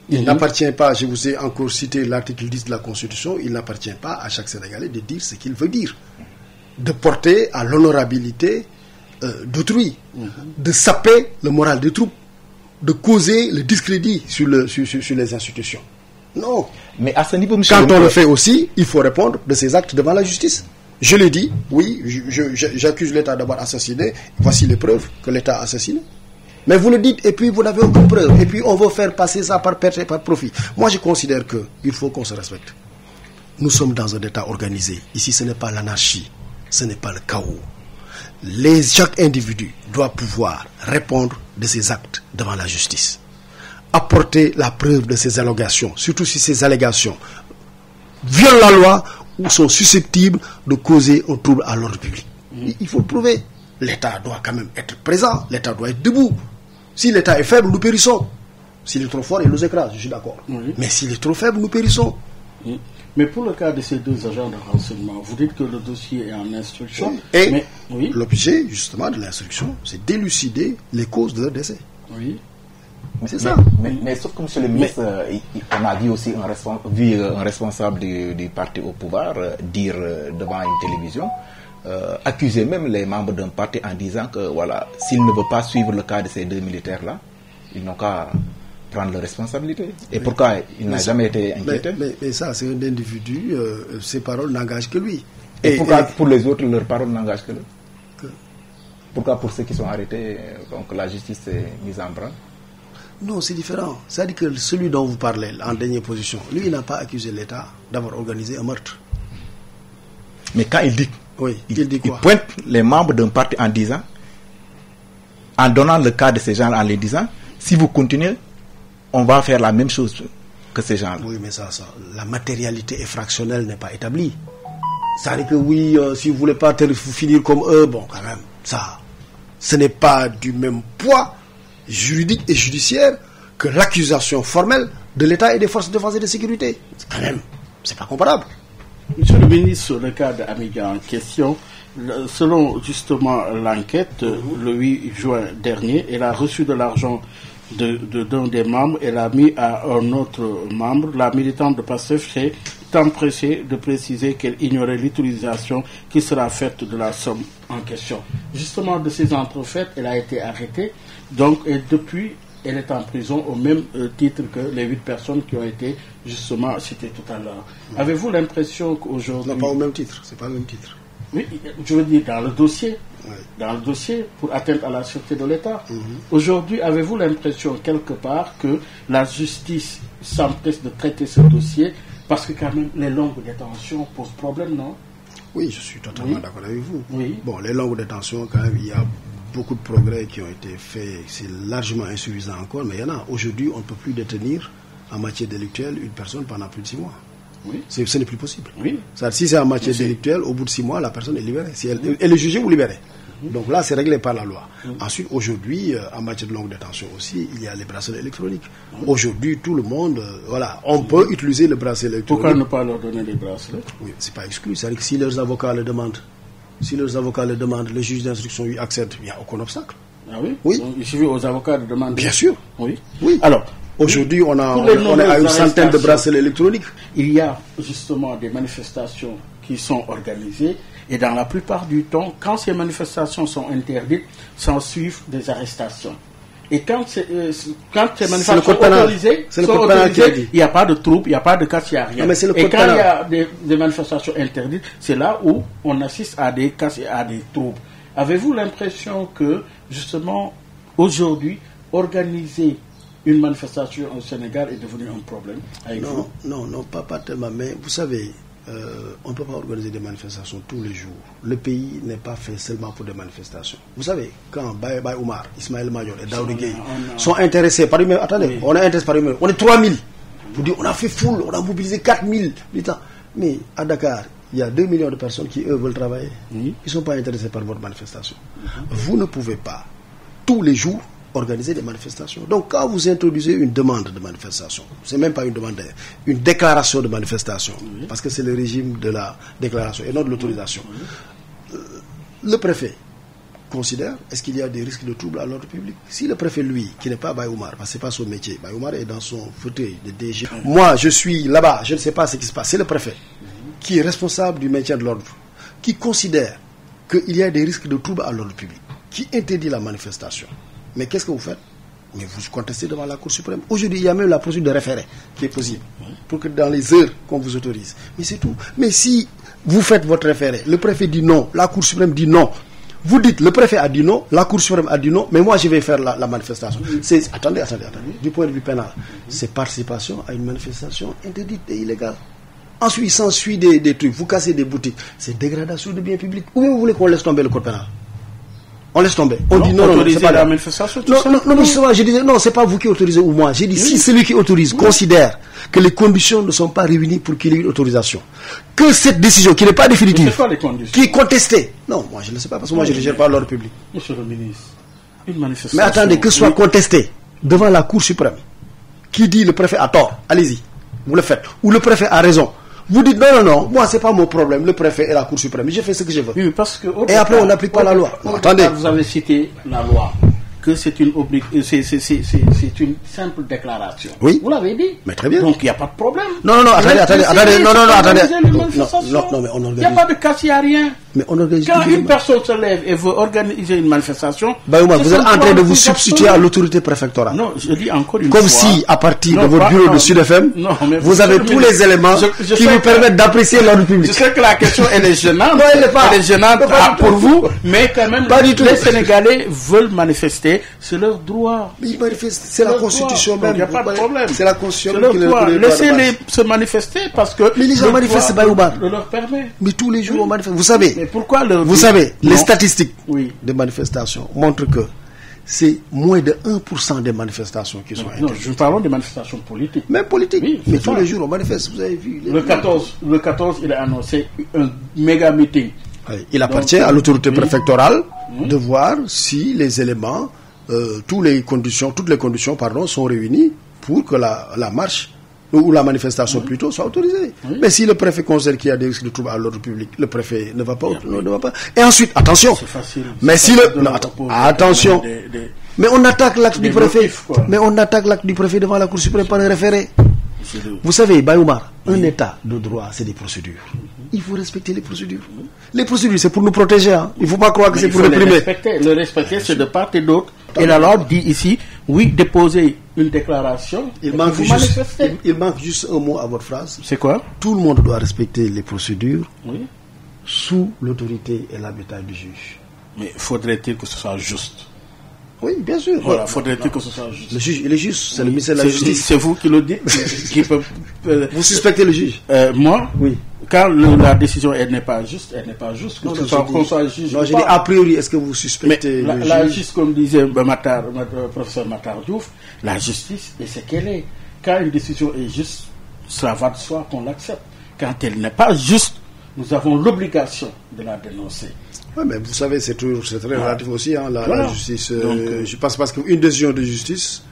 Il n'appartient pas, je vous ai encore cité l'article 10 de la Constitution, il n'appartient pas à chaque Sénégalais de dire ce qu'il veut dire. De porter à l'honorabilité d'autrui, de saper le moral des troupes, de causer le discrédit sur les institutions. Non. Mais à ce niveau, monsieur Quand on le fait aussi, il faut répondre de ses actes devant la justice. Je l'ai dit, oui, j'accuse l'État d'avoir assassiné. Voici les preuves que l'État a assassiné. Mais vous le dites et puis vous n'avez aucune preuve. Et puis on veut faire passer ça par perte et par profit. Moi je considère qu'il faut qu'on se respecte. Nous sommes dans un État organisé. Ici ce n'est pas l'anarchie, ce n'est pas le chaos. Chaque individu doit pouvoir répondre de ses actes devant la justice. Apporter la preuve de ses allégations, surtout si ces allégations violent la loi ou sont susceptibles de causer un trouble à l'ordre public. Il faut le prouver. L'État doit quand même être présent, l'État doit être debout. Si l'État est faible, nous périssons. S'il est trop fort, il nous écrase, je suis d'accord. Oui. Mais s'il est trop faible, nous périssons. Mais pour le cas de ces deux agents de renseignement, vous dites que le dossier est en instruction. Et oui. l'objet, justement, de l'instruction, c'est d'élucider les causes de leur décès. Oui. C'est ça. Mais sauf que, monsieur le ministre, on a vu aussi un responsable du parti au pouvoir dire devant une télévision, accuser même les membres d'un parti en disant que voilà, s'ils ne veulent pas suivre le cas de ces deux militaires-là, ils n'ont qu'à prendre leurs responsabilités. Et pourquoi il n'a jamais été inquiété? Mais ça, c'est un individu, ses paroles n'engagent que lui. Et pourquoi pour les autres, leurs paroles n'engagent que lui? Pourquoi pour ceux qui sont arrêtés, donc la justice est mise en branle? Non, c'est différent. C'est-à-dire que celui dont vous parlez, en dernière position, lui, il n'a pas accusé l'État d'avoir organisé un meurtre. Mais quand il dit, il dit quoi? Il pointe les membres d'un parti en disant, en donnant le cas de ces gens, en les disant, si vous continuez, on va faire la même chose que ces gens-là. Oui, mais ça, la matérialité infractionnelle n'est pas établie. C'est-à-dire que oui, si vous ne voulez pas finir comme eux, bon, quand même, ça, ce n'est pas du même poids juridique et judiciaire que l'accusation formelle de l'État et des forces de défense et de sécurité. Quand même, c'est pas comparable. Monsieur le ministre, sur le cas d'Amiga en question, selon justement l'enquête, le 8 juin dernier, elle a reçu de l'argent d'un des membres, elle a mis à un autre membre. La militante de PASTEF s'est empressée de préciser qu'elle ignorait l'utilisation qui sera faite de la somme en question. Justement, de ces entrefaites, elle a été arrêtée. Donc, et depuis, elle est en prison au même titre que les 8 personnes qui ont été justement citées tout à l'heure. Avez-vous l'impression qu'aujourd'hui... Non, pas au même titre, c'est pas le même titre. Oui, je veux dire dans le dossier. Oui. Dans le dossier pour atteinte à la sûreté de l'État. Aujourd'hui, avez-vous l'impression quelque part que la justice s'empresse de traiter ce dossier parce que quand même les longues détentions posent problème, non? Oui, je suis totalement d'accord avec vous. Oui. Bon, les longues détentions, quand même, il y a beaucoup de progrès qui ont été faits. C'est largement insuffisant encore, mais il y en a. Aujourd'hui, on ne peut plus détenir en matière délictuelle une personne pendant plus de 6 mois. Oui. Ce n'est plus possible. Oui. Si c'est en matière délictuelle, au bout de 6 mois, la personne est libérée. Si elle est jugée ou libérée. Donc là, c'est réglé par la loi. Ensuite, aujourd'hui, en matière de longue détention aussi, il y a les bracelets électroniques. Aujourd'hui, tout le monde, on peut utiliser le bracelet électronique. Pourquoi ne pas leur donner les bracelets? Oui, c'est pas exclu. C'est-à-dire que si leurs avocats le demandent, le juge d'instruction lui accepte, il n'y a aucun obstacle. Ah oui? Oui. Donc, il suffit aux avocats de demander. Bien sûr. Oui. Alors, aujourd'hui, on est à une centaine de bracelets électroniques. Il y a justement des manifestations qui sont organisées et dans la plupart du temps, quand ces manifestations sont interdites, s'en suivent des arrestations. Et quand ces manifestations sont autorisées, il n'y a pas de troubles, il n'y a pas de casse, il n'y a rien. Et quand il y a des manifestations interdites, c'est là où on assiste à des casses et à des troubles. Avez-vous l'impression que, justement, aujourd'hui, organiser une manifestation au Sénégal est devenu un problème avec vous? Non, pas tellement. Mais vous savez, on ne peut pas organiser des manifestations tous les jours. Le pays n'est pas fait seulement pour des manifestations. Vous savez, quand Baye Oumar, Ismaël Madior et Daoud Gueye sont intéressés par eux-mêmes, attendez, on est intéressé par eux-mêmes, on est 3000. Vous dites, on a fait foule, on a mobilisé 4000 militants. Mais à Dakar, il y a 2 millions de personnes qui, eux, veulent travailler. Ils ne sont pas intéressés par votre manifestation. Vous ne pouvez pas, tous les jours, organiser des manifestations. Donc, quand vous introduisez une demande de manifestation, c'est même pas une demande, une déclaration de manifestation, parce que c'est le régime de la déclaration et non de l'autorisation. Le préfet considère, est-ce qu'il y a des risques de trouble à l'ordre public? Si le préfet, lui, qui n'est pas Baye Oumar, parce que ce n'est pas son métier, Baye Oumar est dans son fauteuil de DG. Moi, je suis là-bas, je ne sais pas ce qui se passe. C'est le préfet qui est responsable du maintien de l'ordre, qui considère qu'il y a des risques de trouble à l'ordre public, qui interdit la manifestation. Mais qu'est-ce que vous faites? Mais vous contestez devant la Cour suprême. Aujourd'hui, il y a même la procédure de référé qui est possible, pour que dans les heures qu'on vous autorise. Mais c'est tout. Mais si vous faites votre référé, le préfet dit non, la Cour suprême dit non, vous dites, le préfet a dit non, la Cour suprême a dit non, mais moi je vais faire la manifestation. Attendez. Du point de vue pénal, c'est participation à une manifestation interdite et illégale. Ensuite, il s'ensuit des trucs. Vous cassez des boutiques. C'est dégradation de biens publics. Ou bien vous voulez qu'on laisse tomber le code pénal? On laisse tomber. On dit non, c'est pas la manifestation. Non, justement, je disais, non, c'est pas vous qui autorisez ou moi. J'ai dit, si celui qui autorise considère que les conditions ne sont pas réunies pour qu'il y ait une autorisation, que cette décision, qui n'est pas définitive, qui est contestée. Non, moi je ne sais pas, parce que moi je ne gère pas l'ordre public. Monsieur le ministre, une manifestation. Mais attendez, que soit contesté devant la Cour suprême, qui dit le préfet a tort, allez-y, vous le faites. Ou le préfet a raison. Vous dites non, moi c'est pas mon problème, le préfet et la Cour suprême, j'ai fait ce que je veux. Oui, parce que et après on n'applique pas la loi. Attendez. Vous avez cité la loi, que c'est une simple déclaration. Oui. Vous l'avez dit. Mais très bien. Donc il n'y a pas de problème. Non, attendez. Non, mais on organise. Il n'y a pas de casse, il n'y a rien. Mais on organise. Quand une personne se lève et veut organiser une manifestation, Bayouma, vous êtes en train de vous substituer à l'autorité préfectorale. Non, je dis encore une fois. Comme fois. si, à partir de votre bureau de Sud FM, vous avez tous les éléments qui vous permettent d'apprécier l'ordre public. Je sais que la question, elle est gênante. Non, elle est gênante pour vous, mais quand même, les Sénégalais veulent manifester, c'est leur droit. Mais ils manifestent, c'est la Constitution même. Il n'y a pas de problème. C'est la Constitution qui leur doit. Laissez-les se manifester parce que. Mais les gens manifestent, Bayouma. Le leur permet. Mais tous les jours, on manifeste. Vous savez. Mais pourquoi vous savez, les statistiques de manifestations montrent que c'est moins de 1% des manifestations qui sont interdites. Non, je parle des manifestations politiques. Même politiques. Oui, mais tous les jours, on manifeste. Vous avez vu. Le 14, il a annoncé un méga meeting. Oui, il appartient à l'autorité préfectorale de voir si les éléments, toutes les conditions, sont réunies pour que la marche ou la manifestation plutôt soit autorisée. Mais si le préfet considère qu'il y a des risques de troubles à l'ordre public, le préfet ne va pas. Et ensuite, attention. C'est facile. Mais si attention. Mais on attaque l'acte du préfet. Mais on attaque l'acte du préfet devant la Cour suprême par un référé. Vous savez, Bayoumar, un état de droit, c'est des procédures. Il faut respecter les procédures. Les procédures, c'est pour nous protéger. Il ne faut pas croire que c'est pour réprimer. Le respecter, c'est de part et d'autre. Et la loi dit ici, oui, déposer une déclaration. Il manque juste un mot à votre phrase. C'est quoi? Tout le monde doit respecter les procédures sous l'autorité et l'habitat du juge. Mais faudrait-il que ce soit juste? Oui, bien sûr. Voilà, faudrait-il que ce soit juste? Le juge, il est juste, c'est le ministère de la Justice. C'est vous qui le dites. Vous suspectez le juge? Moi? Oui. Quand la décision n'est pas juste, qu'on soit juge. Non, j'ai dit a priori, est-ce que vous suspectez le juge? La justice, comme disait professeur Matar Diouf, la justice est ce qu'elle est. Quand une décision est juste, ça va de soi qu'on l'accepte. quand elle n'est pas juste, nous avons l'obligation de la dénoncer. Oui, mais vous savez, c'est très relatif aussi, hein, la justice. Je pense parce qu'une décision de justice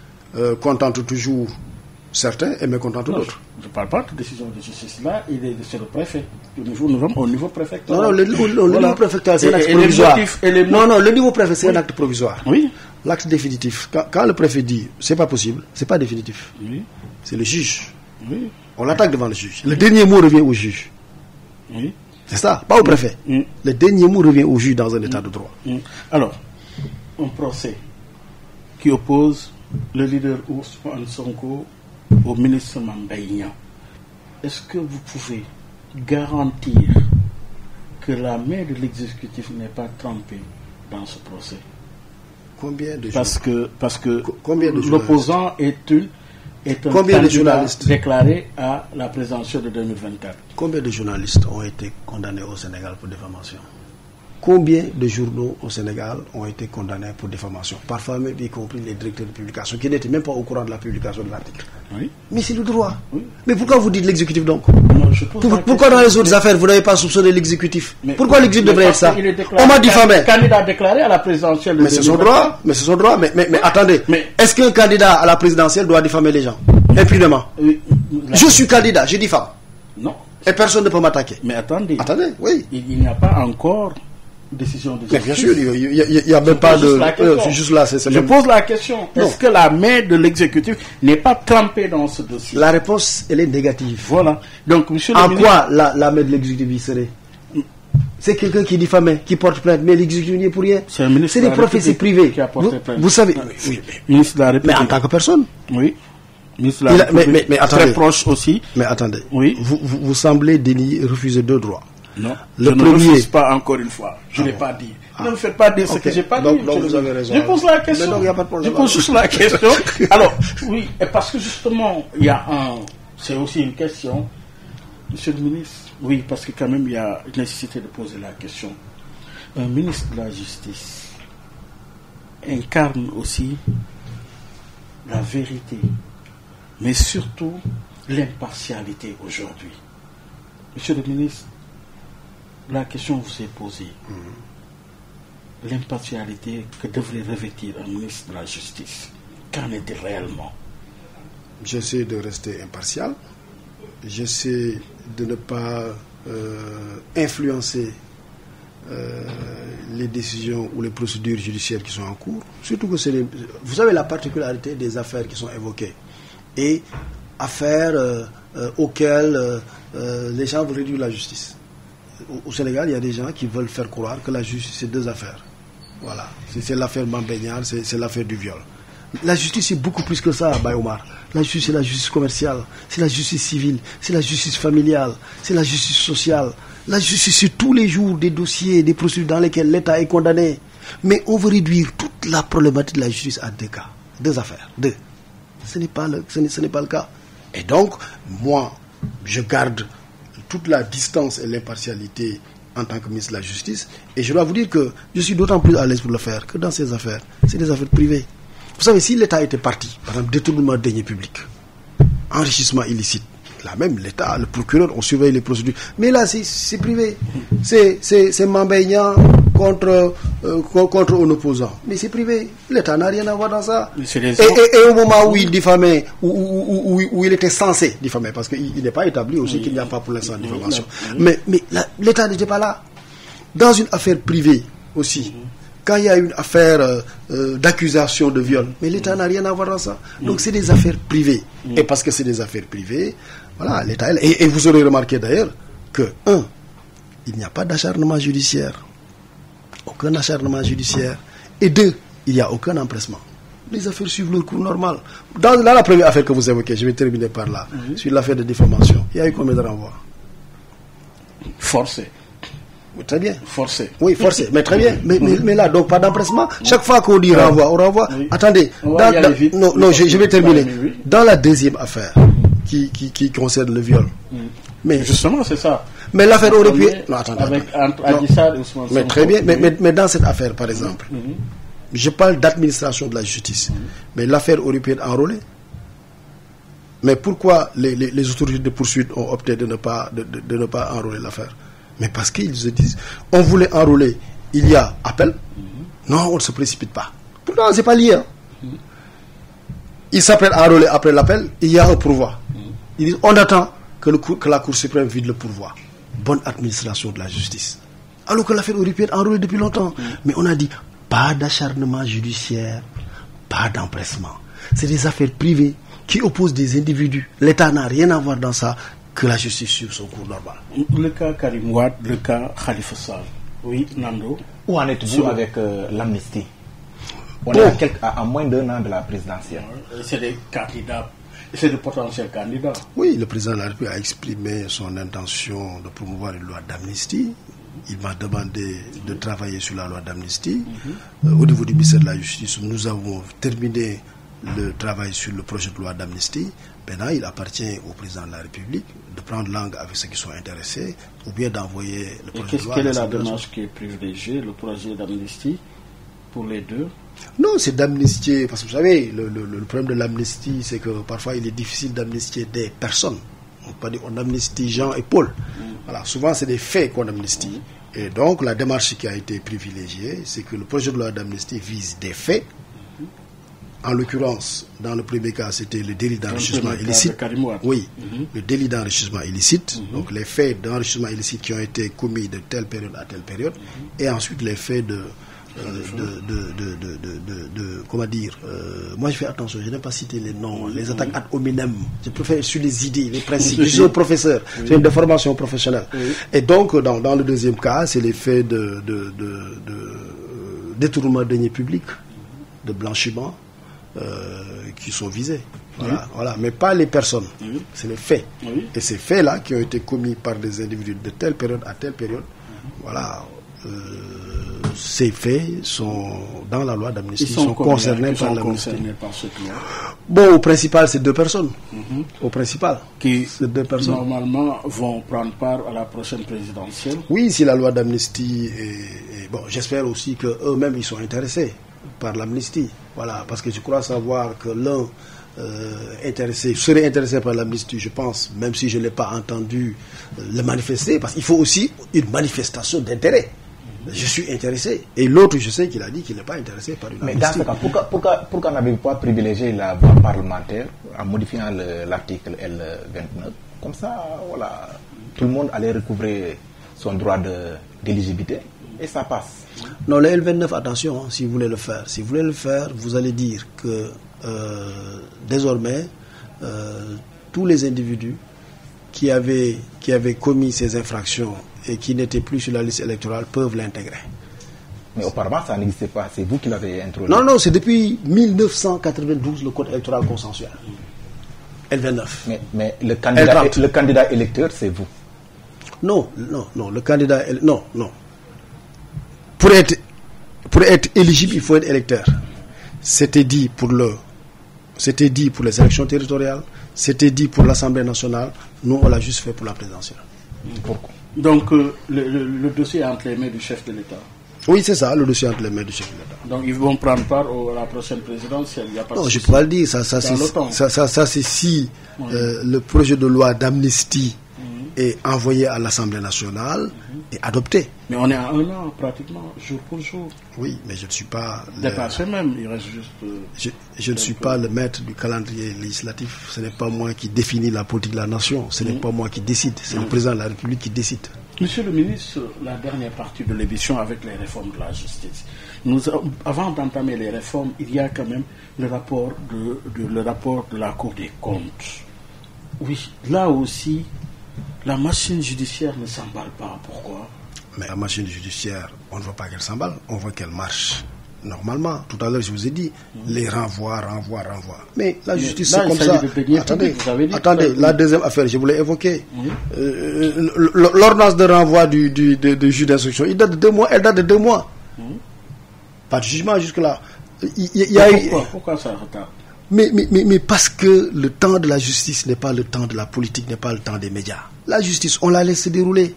contente toujours certains et mécontente d'autres. Je ne parle pas de décision de justice. Là, c'est le préfet. Nous sommes au niveau préfectoral. Non, le niveau préfectoral, c'est un acte provisoire. Non, le niveau préfet, c'est un acte provisoire. Oui. L'acte définitif, quand le préfet dit c'est pas possible, c'est pas définitif. Oui. C'est le juge. Oui. On l'attaque devant le juge. Le dernier mot revient au juge. Oui. C'est ça, pas au préfet. Le dernier mot revient au juge dans un état de droit. Alors, un procès qui oppose le leader Ousmane Sonko au ministre Mame Mbaye Niang. Est-ce que vous pouvez garantir que la main de l'exécutif n'est pas trempée dans ce procès? Combien de parce que combien de l'opposant est un combien de candidat journalistes déclaré à la présidentielle de 2024. Combien de journalistes ont été condamnés au Sénégal pour diffamation? Combien de journaux au Sénégal ont été condamnés pour diffamation? Parfois même y compris les directeurs de publication qui n'étaient même pas au courant de la publication de l'article. Oui. Mais c'est le droit. Oui. Mais pourquoi vous dites l'exécutif donc? Non, pourquoi dans les autres affaires vous n'avez pas soupçonné l'exécutif? Pourquoi l'exécutif devrait être ça? On m'a diffamé. Candidat déclaré à la présidentielle de 2024. Mais c'est son droit. Mais attendez. Est-ce qu'un candidat à la présidentielle doit diffamer les gens impunément? Je suis candidat, je diffame. Non. Et personne ne peut m'attaquer. Mais attendez. Oui. Il n'y a pas encore décision de justice. Mais bien sûr, il n'y a même pas de... C'est juste là. Je pose la question. Est-ce que la main de l'exécutif n'est pas trempée dans ce dossier? La réponse, elle est négative. Voilà. Donc, monsieur le ministre... quoi la main de l'exécutif y serait? C'est quelqu'un qui diffame, qui porte plainte, mais l'exécutif n'y est pour rien. C'est des prophéties privées. Qui a porté plainte. Vous savez... Ministre de la République. Mais en tant que personne. Oui. Mais attendez. Très proche aussi. Mais attendez. Oui. Vous semblez refuser deux droits. Non, je ne refuse pas encore une fois. Je ne l'ai pas dit. Ne me faites pas dire ce que je n'ai pas dit. Donc vous avez raison. Je pose la question. Mais donc, il n'y a pas de problème. Je pose juste la question. Alors, oui, et parce que justement, il y a c'est aussi une question. Monsieur le ministre, oui, parce que quand même, il y a une nécessité de poser la question. Un ministre de la Justice incarne aussi la vérité, mais surtout l'impartialité aujourd'hui. Monsieur le ministre, la question vous est posée. L'impartialité que devrait revêtir un ministre de la Justice, qu'en est-il réellement? J'essaie de rester impartial. J'essaie de ne pas influencer les décisions ou les procédures judiciaires qui sont en cours. Surtout que vous savez la particularité des affaires qui sont évoquées. Et affaires auxquelles les gens veulent réduire la justice. Au Sénégal, il y a des gens qui veulent faire croire que la justice, c'est deux affaires. Voilà. C'est l'affaire Mame Mbaye Niang, c'est l'affaire du viol. La justice, c'est beaucoup plus que ça, Baye Omar. La justice, c'est la justice commerciale, c'est la justice civile, c'est la justice familiale, c'est la justice sociale. La justice, c'est tous les jours des dossiers, des procédures dans lesquels l'État est condamné. Mais on veut réduire toute la problématique de la justice à deux cas, deux affaires, deux. Ce n'est pas le cas. Et donc, moi, je garde toute la distance et l'impartialité en tant que ministre de la Justice. Et je dois vous dire que je suis d'autant plus à l'aise pour le faire que dans ces affaires, c'est des affaires privées. Vous savez, si l'État était parti, par exemple, détournement de deniers publics, enrichissement illicite, là même, l'État, le procureur, on surveille les procédures. Mais là, c'est privé. C'est Mame Mbaye Niang contre un opposant. Mais c'est privé. L'État n'a rien à voir dans ça. Et au moment où il diffamait, où il était censé diffamer, parce qu'il n'est pas établi aussi qu'il n'y a pas pour l'instant de diffamation. Mais l'État n'était pas là. Dans une affaire privée aussi, quand il y a une affaire d'accusation de viol, mais l'État n'a rien à voir dans ça. Donc c'est des affaires privées. Et parce que c'est des affaires privées, voilà, l'État... Et vous aurez remarqué d'ailleurs que, il n'y a pas d'acharnement judiciaire. Aucun acharnement judiciaire. Et deux, il n'y a aucun empressement. Les affaires suivent leur cours normal. Dans la première affaire que vous évoquez, je vais terminer par là, sur l'affaire de diffamation, il y a eu combien de renvois? Forcé. Très bien. Forcé. Oui, forcé. Mais très bien. Mais là, donc pas d'empressement. Chaque fois qu'on dit renvoi, on renvoie. Oui. Attendez. Non, je vais terminer. Dans la deuxième affaire qui concerne le viol. Mais justement, c'est ça. Mais l'affaire aurait pu... Non, attendez. Entre Adji Sarr et Ousmane Sonko. Mais très bien. Mais dans cette affaire, par exemple, je parle d'administration de la justice. Mais l'affaire aurait pu être enrôlée. Mais pourquoi les autorités de poursuite ont opté de ne pas enrôler l'affaire? Mais parce qu'ils se disent, on voulait enrôler, il y a appel. Non, on ne se précipite pas. Pourtant, c'est pas lié. Hein. Ils s'apprêtent à enrôler après l'appel, il y a un pourvoi. Ils disent, on attend que la Cour suprême vide le pourvoi. Bonne administration de la justice. Alors que l'affaire aurait pu être enrôlée depuis longtemps. Mais on a dit, pas d'acharnement judiciaire, pas d'empressement. C'est des affaires privées qui opposent des individus. L'État n'a rien à voir dans ça, que la justice suive son cours normal. Le cas Karim Wade, le cas Khalifa Sall. Oui, Nando. Où en êtes-vous avec l'amnistie? On est à moins d'1 an de la présidentielle. C'est des candidats, c'est des potentiels candidats. Oui, le président de la République a exprimé son intention de promouvoir une loi d'amnistie. Il m'a demandé de travailler sur la loi d'amnistie. Au niveau du ministère de la Justice, nous avons terminé le travail sur le projet de loi d'amnistie. Maintenant, il appartient au président de la République de prendre langue avec ceux qui sont intéressés ou bien d'envoyer le projet de loi. Quelle est la démarche qui est privilégiée, le projet d'amnistie pour les deux? Non, c'est d'amnistier, parce que vous savez, le problème de l'amnistie, c'est que parfois il est difficile d'amnistier des personnes. On peut dire on amnistie Jean et Paul. Voilà, souvent c'est des faits qu'on amnistie. Et donc la démarche qui a été privilégiée, c'est que le projet de loi d'amnistie vise des faits. En l'occurrence, dans le premier cas, c'était le délit d'enrichissement illicite. Oui, le délit d'enrichissement illicite. Donc les faits d'enrichissement illicite qui ont été commis de telle période à telle période. Et ensuite les faits comment dire, moi je fais attention, je n'aime pas citer les noms, les attaques ad hominem, je préfère sur les idées, les principes. Je suis un professeur, c'est une déformation professionnelle. Et donc dans le deuxième cas, c'est les faits de détournement de deniers publics, de blanchiment qui sont visés. Voilà, mais pas les personnes, c'est les faits. Et ces faits-là qui ont été commis par des individus de telle période à telle période, voilà. Ces faits sont dans la loi d'amnistie, sont concernés par l'amnistie. Bon, au principal, c'est 2 personnes. Au principal, qui c'est 2 personnes. Normalement vont prendre part à la prochaine présidentielle. Oui, si la loi d'amnistie est bon, j'espère aussi qu'eux-mêmes ils sont intéressés par l'amnistie. Voilà, parce que je crois savoir que l'un serait intéressé par l'amnistie, je pense, même si je ne l'ai pas entendu le manifester, parce qu'il faut aussi une manifestation d'intérêt. Je suis intéressé. Et l'autre, je sais qu'il a dit qu'il n'est pas intéressé par une amnistie. Mais dans ce cas, pourquoi n'avez-vous pas privilégié la voie parlementaire en modifiant l'article L29? Comme ça, voilà, tout le monde allait recouvrer son droit d'éligibilité et ça passe. Non, le L29, attention, si vous voulez le faire, vous allez dire que désormais, tous les individus qui avaient commis ces infractions et qui n'étaient plus sur la liste électorale peuvent l'intégrer. Mais auparavant, ça n'existait pas. C'est vous qui l'avez introduit. Non, c'est depuis 1992 le code électoral consensuel. L29. Mais le candidat électeur, c'est vous. Non, le candidat... Non. Pour être éligible, il faut être électeur. C'était dit pour les élections territoriales, c'était dit pour l'Assemblée nationale. Nous, on l'a juste fait pour la présidentielle. Pourquoi? Donc, le dossier est entre les mains du chef de l'État. Oui, c'est ça, le dossier est entre les mains du chef de l'État. Donc, ils vont prendre part à la prochaine présidentielle. Il y a pas non, je peux pas le dire. Ça c'est si le projet de loi d'amnistie est envoyé à l'Assemblée nationale et adopté. Mais on est à 1 an, pratiquement, jour pour jour. Oui, mais je ne suis pas... Dépassé même, il reste juste... Je ne suis pas le maître du calendrier législatif. Ce n'est pas moi qui définis la politique de la nation. Ce n'est pas moi qui décide. C'est le président de la République qui décide. Monsieur le ministre, la dernière partie de l'émission avec les réformes de la justice. Avant d'entamer les réformes, il y a quand même le rapport de la Cour des comptes. Oui, là aussi... La machine judiciaire ne s'emballe pas. Pourquoi? Mais la machine judiciaire, on ne voit pas qu'elle s'emballe, on voit qu'elle marche. Normalement, tout à l'heure, je vous ai dit, les renvois. Mais la justice, c'est comme ça. Attendez, la deuxième affaire, je voulais évoquer. L'ordonnance de renvoi du juge d'instruction, elle date de 2 mois. Pas de jugement jusque-là. Pourquoi ça retarde? Mais parce que le temps de la justice n'est pas le temps de la politique, n'est pas le temps des médias. La justice, on la laisse se dérouler.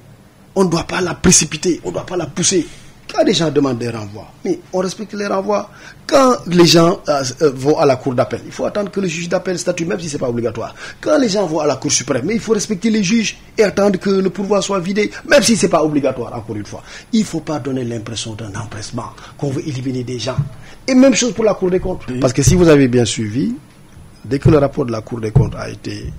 On ne doit pas la précipiter, on ne doit pas la pousser. Quand les gens demandent des renvois, mais on respecte les renvois. Quand les gens vont à la cour d'appel, il faut attendre que le juge d'appel statue, même si ce n'est pas obligatoire. Quand les gens vont à la cour suprême, mais il faut respecter les juges et attendre que le pouvoir soit vidé, même si ce n'est pas obligatoire, encore une fois. Il ne faut pas donner l'impression d'un empressement, qu'on veut éliminer des gens. Et même chose pour la Cour des comptes. Parce que si vous avez bien suivi, dès que le rapport de la Cour des comptes a été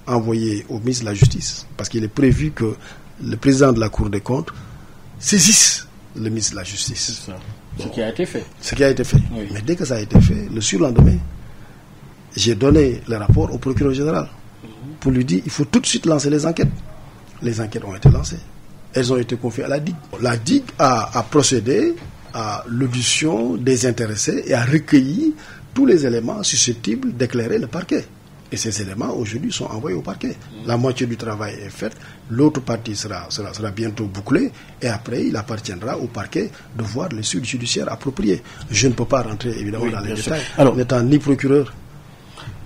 envoyé au ministre de la Justice, parce qu'il est prévu que le président de la Cour des comptes saisisse le ministre de la Justice. C'est ça. Ce qui a été fait. Ce qui a été fait. Oui. Mais dès que ça a été fait, le surlendemain, j'ai donné le rapport au procureur général pour lui dire il faut tout de suite lancer les enquêtes. Les enquêtes ont été lancées. Elles ont été confiées à la DIG. La DIG a procédé à l'audition des intéressés et a recueilli tous les éléments susceptibles d'éclairer le parquet. Et ces éléments, aujourd'hui, sont envoyés au parquet. La moitié du travail est faite, l'autre partie sera bientôt bouclée, et après, il appartiendra au parquet de voir les suites judiciaires appropriées. Je ne peux pas rentrer, évidemment, dans les détails, n'étant ni procureur,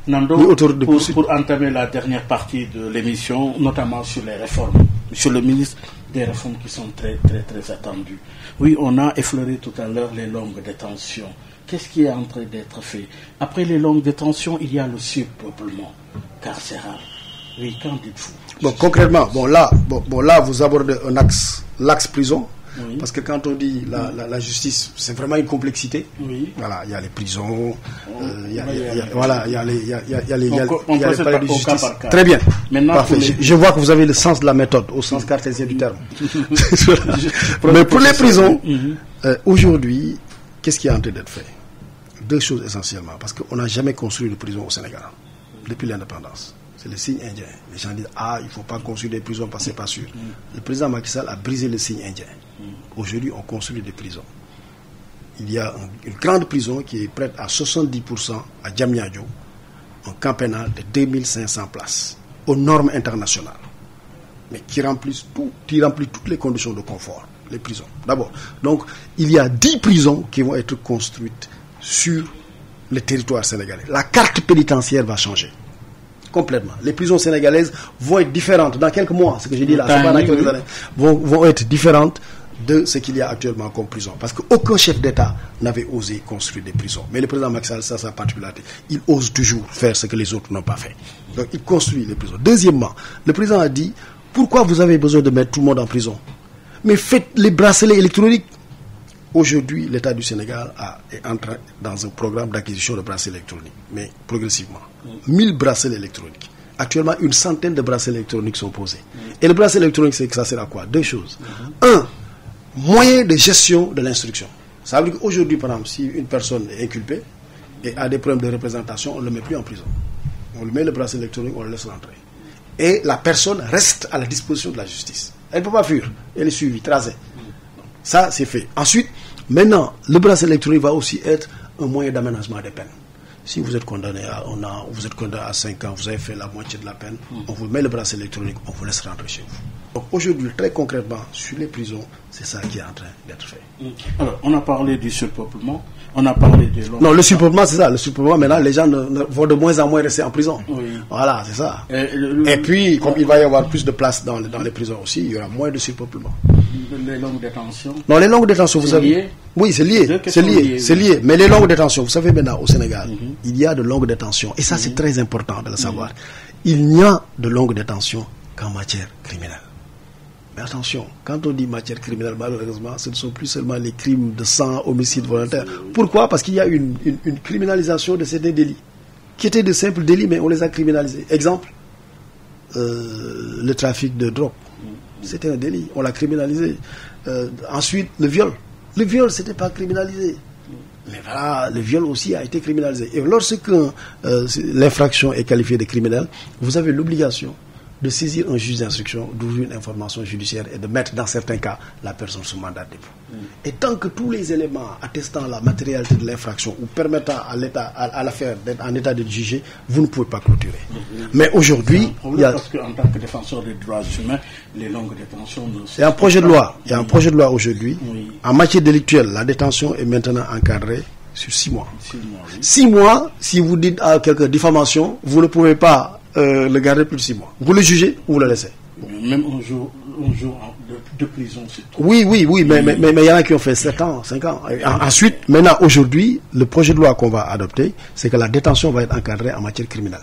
Nando, ni auteur de poursuite. Pour entamer la dernière partie de l'émission, notamment sur les réformes, Monsieur le ministre, des réformes qui sont très, très, très attendues. Oui, on a effleuré tout à l'heure les longues détentions. Qu'est-ce qui est en train d'être fait? Après les longues détentions, il y a le surpeuplement carcéral. Oui, qu'en dites-vous? Bon, concrètement, là, vous abordez l'axe prison. Oui. Parce que quand on dit la justice, c'est vraiment une complexité. Oui. Voilà, il y a les prisons, il y a les palais de justice. Très bien. Maintenant, parfait. Je vois que vous avez le sens de la méthode, au sens cartésien du terme. Mais pour les prisons, aujourd'hui, qu'est-ce qui est en train d'être fait? Deux choses essentiellement, parce qu'on n'a jamais construit de prison au Sénégal, depuis l'indépendance. C'est le signe indien. Les gens disent, il ne faut pas construire des prisons parce que ce n'est pas sûr. Le président Macky Sall a brisé le signe indien. Aujourd'hui, on construit des prisons. Il y a une grande prison qui est prête à 70% à Diamniadio, un camp pénal de 2500 places, aux normes internationales, mais qui remplissent toutes les conditions de confort, les prisons. D'abord, donc, il y a 10 prisons qui vont être construites sur le territoire sénégalais. La carte pénitentiaire va changer complètement. Les prisons sénégalaises vont être différentes dans quelques mois, ce que j'ai dit là, c'est pas dans quelques années, vont être différentes de ce qu'il y a actuellement comme prison. Parce qu'aucun chef d'État n'avait osé construire des prisons. Mais le président Macky Sall, ça sa particularité. Il ose toujours faire ce que les autres n'ont pas fait. Donc il construit les prisons. Deuxièmement, le président a dit, pourquoi vous avez besoin de mettre tout le monde en prison? Mais faites les bracelets électroniques. Aujourd'hui, l'État du Sénégal est entré dans un programme d'acquisition de bracelets électroniques, mais progressivement. 1000 bracelets électroniques. Actuellement, une centaine de bracelets électroniques sont posés. Et le bracelet électronique, ça sert à quoi? Deux choses. Un, moyen de gestion de l'instruction. Ça veut dire qu'aujourd'hui, par exemple, si une personne est inculpée et a des problèmes de représentation, on ne le met plus en prison. On lui met le bracelet électronique, on le laisse rentrer. Et la personne reste à la disposition de la justice. Elle ne peut pas fuir. Elle est suivie, tracée. Ça, c'est fait. Ensuite, maintenant, le bracelet électronique va aussi être un moyen d'aménagement des peines. Si vous êtes condamné à 1 an, vous êtes condamné à 5 ans, vous avez fait la moitié de la peine, on vous met le bracelet électronique, on vous laisse rentrer chez vous. Donc aujourd'hui, très concrètement, sur les prisons, c'est ça qui est en train d'être fait. Alors, on a parlé du surpeuplement, on a parlé de... Non, le surpeuplement, c'est ça. Le surpeuplement, maintenant, les gens vont de moins en moins rester en prison. Oui. Voilà, c'est ça. Et puis, comme il va y avoir plus de place dans les prisons aussi, il y aura moins de surpeuplement. Les longues détentions? Non, les longues détentions, vous savez... Oui, c'est lié. C'est lié. Mais les longues détentions, vous savez maintenant, au Sénégal, il y a de longues détentions. Et ça, c'est très important de le savoir. Il n'y a de longues détentions qu'en matière criminelle. Mais attention, quand on dit matière criminelle, malheureusement, ce ne sont plus seulement les crimes de sang, homicide volontaire. Pourquoi? Parce qu'il y a une criminalisation de certains délits, qui étaient de simples délits, mais on les a criminalisés. Exemple, le trafic de drogue. C'était un délit, on l'a criminalisé. Ensuite, le viol. Le viol, ce n'était pas criminalisé. Mais voilà, le viol aussi a été criminalisé. Et lorsque l'infraction est qualifiée de criminelle, vous avez l'obligation de saisir un juge d'instruction, d'ouvrir une information judiciaire et de mettre dans certains cas la personne sous mandat de dépôt. Et tant que tous les éléments attestant la matérialité de l'infraction ou permettant à l'affaire d'être en état de juger, vous ne pouvez pas clôturer. Mais aujourd'hui, parce qu'en tant que défenseur des droits humains, les longues détentions... Il y a un projet de loi. Il y a un projet de loi aujourd'hui. Oui. En matière délictuelle, la détention est maintenant encadrée sur 6 mois. 6 mois, si vous dites à quelqu'un diffamation, vous ne pouvez pas le garder plus de 6 mois. Vous le jugez ou vous le laissez. Même un jour de prison, c'est trop. Oui, mais il y en a qui ont fait 7 ans, 5 ans. Et ensuite, maintenant, aujourd'hui, le projet de loi qu'on va adopter, c'est que la détention va être encadrée en matière criminelle.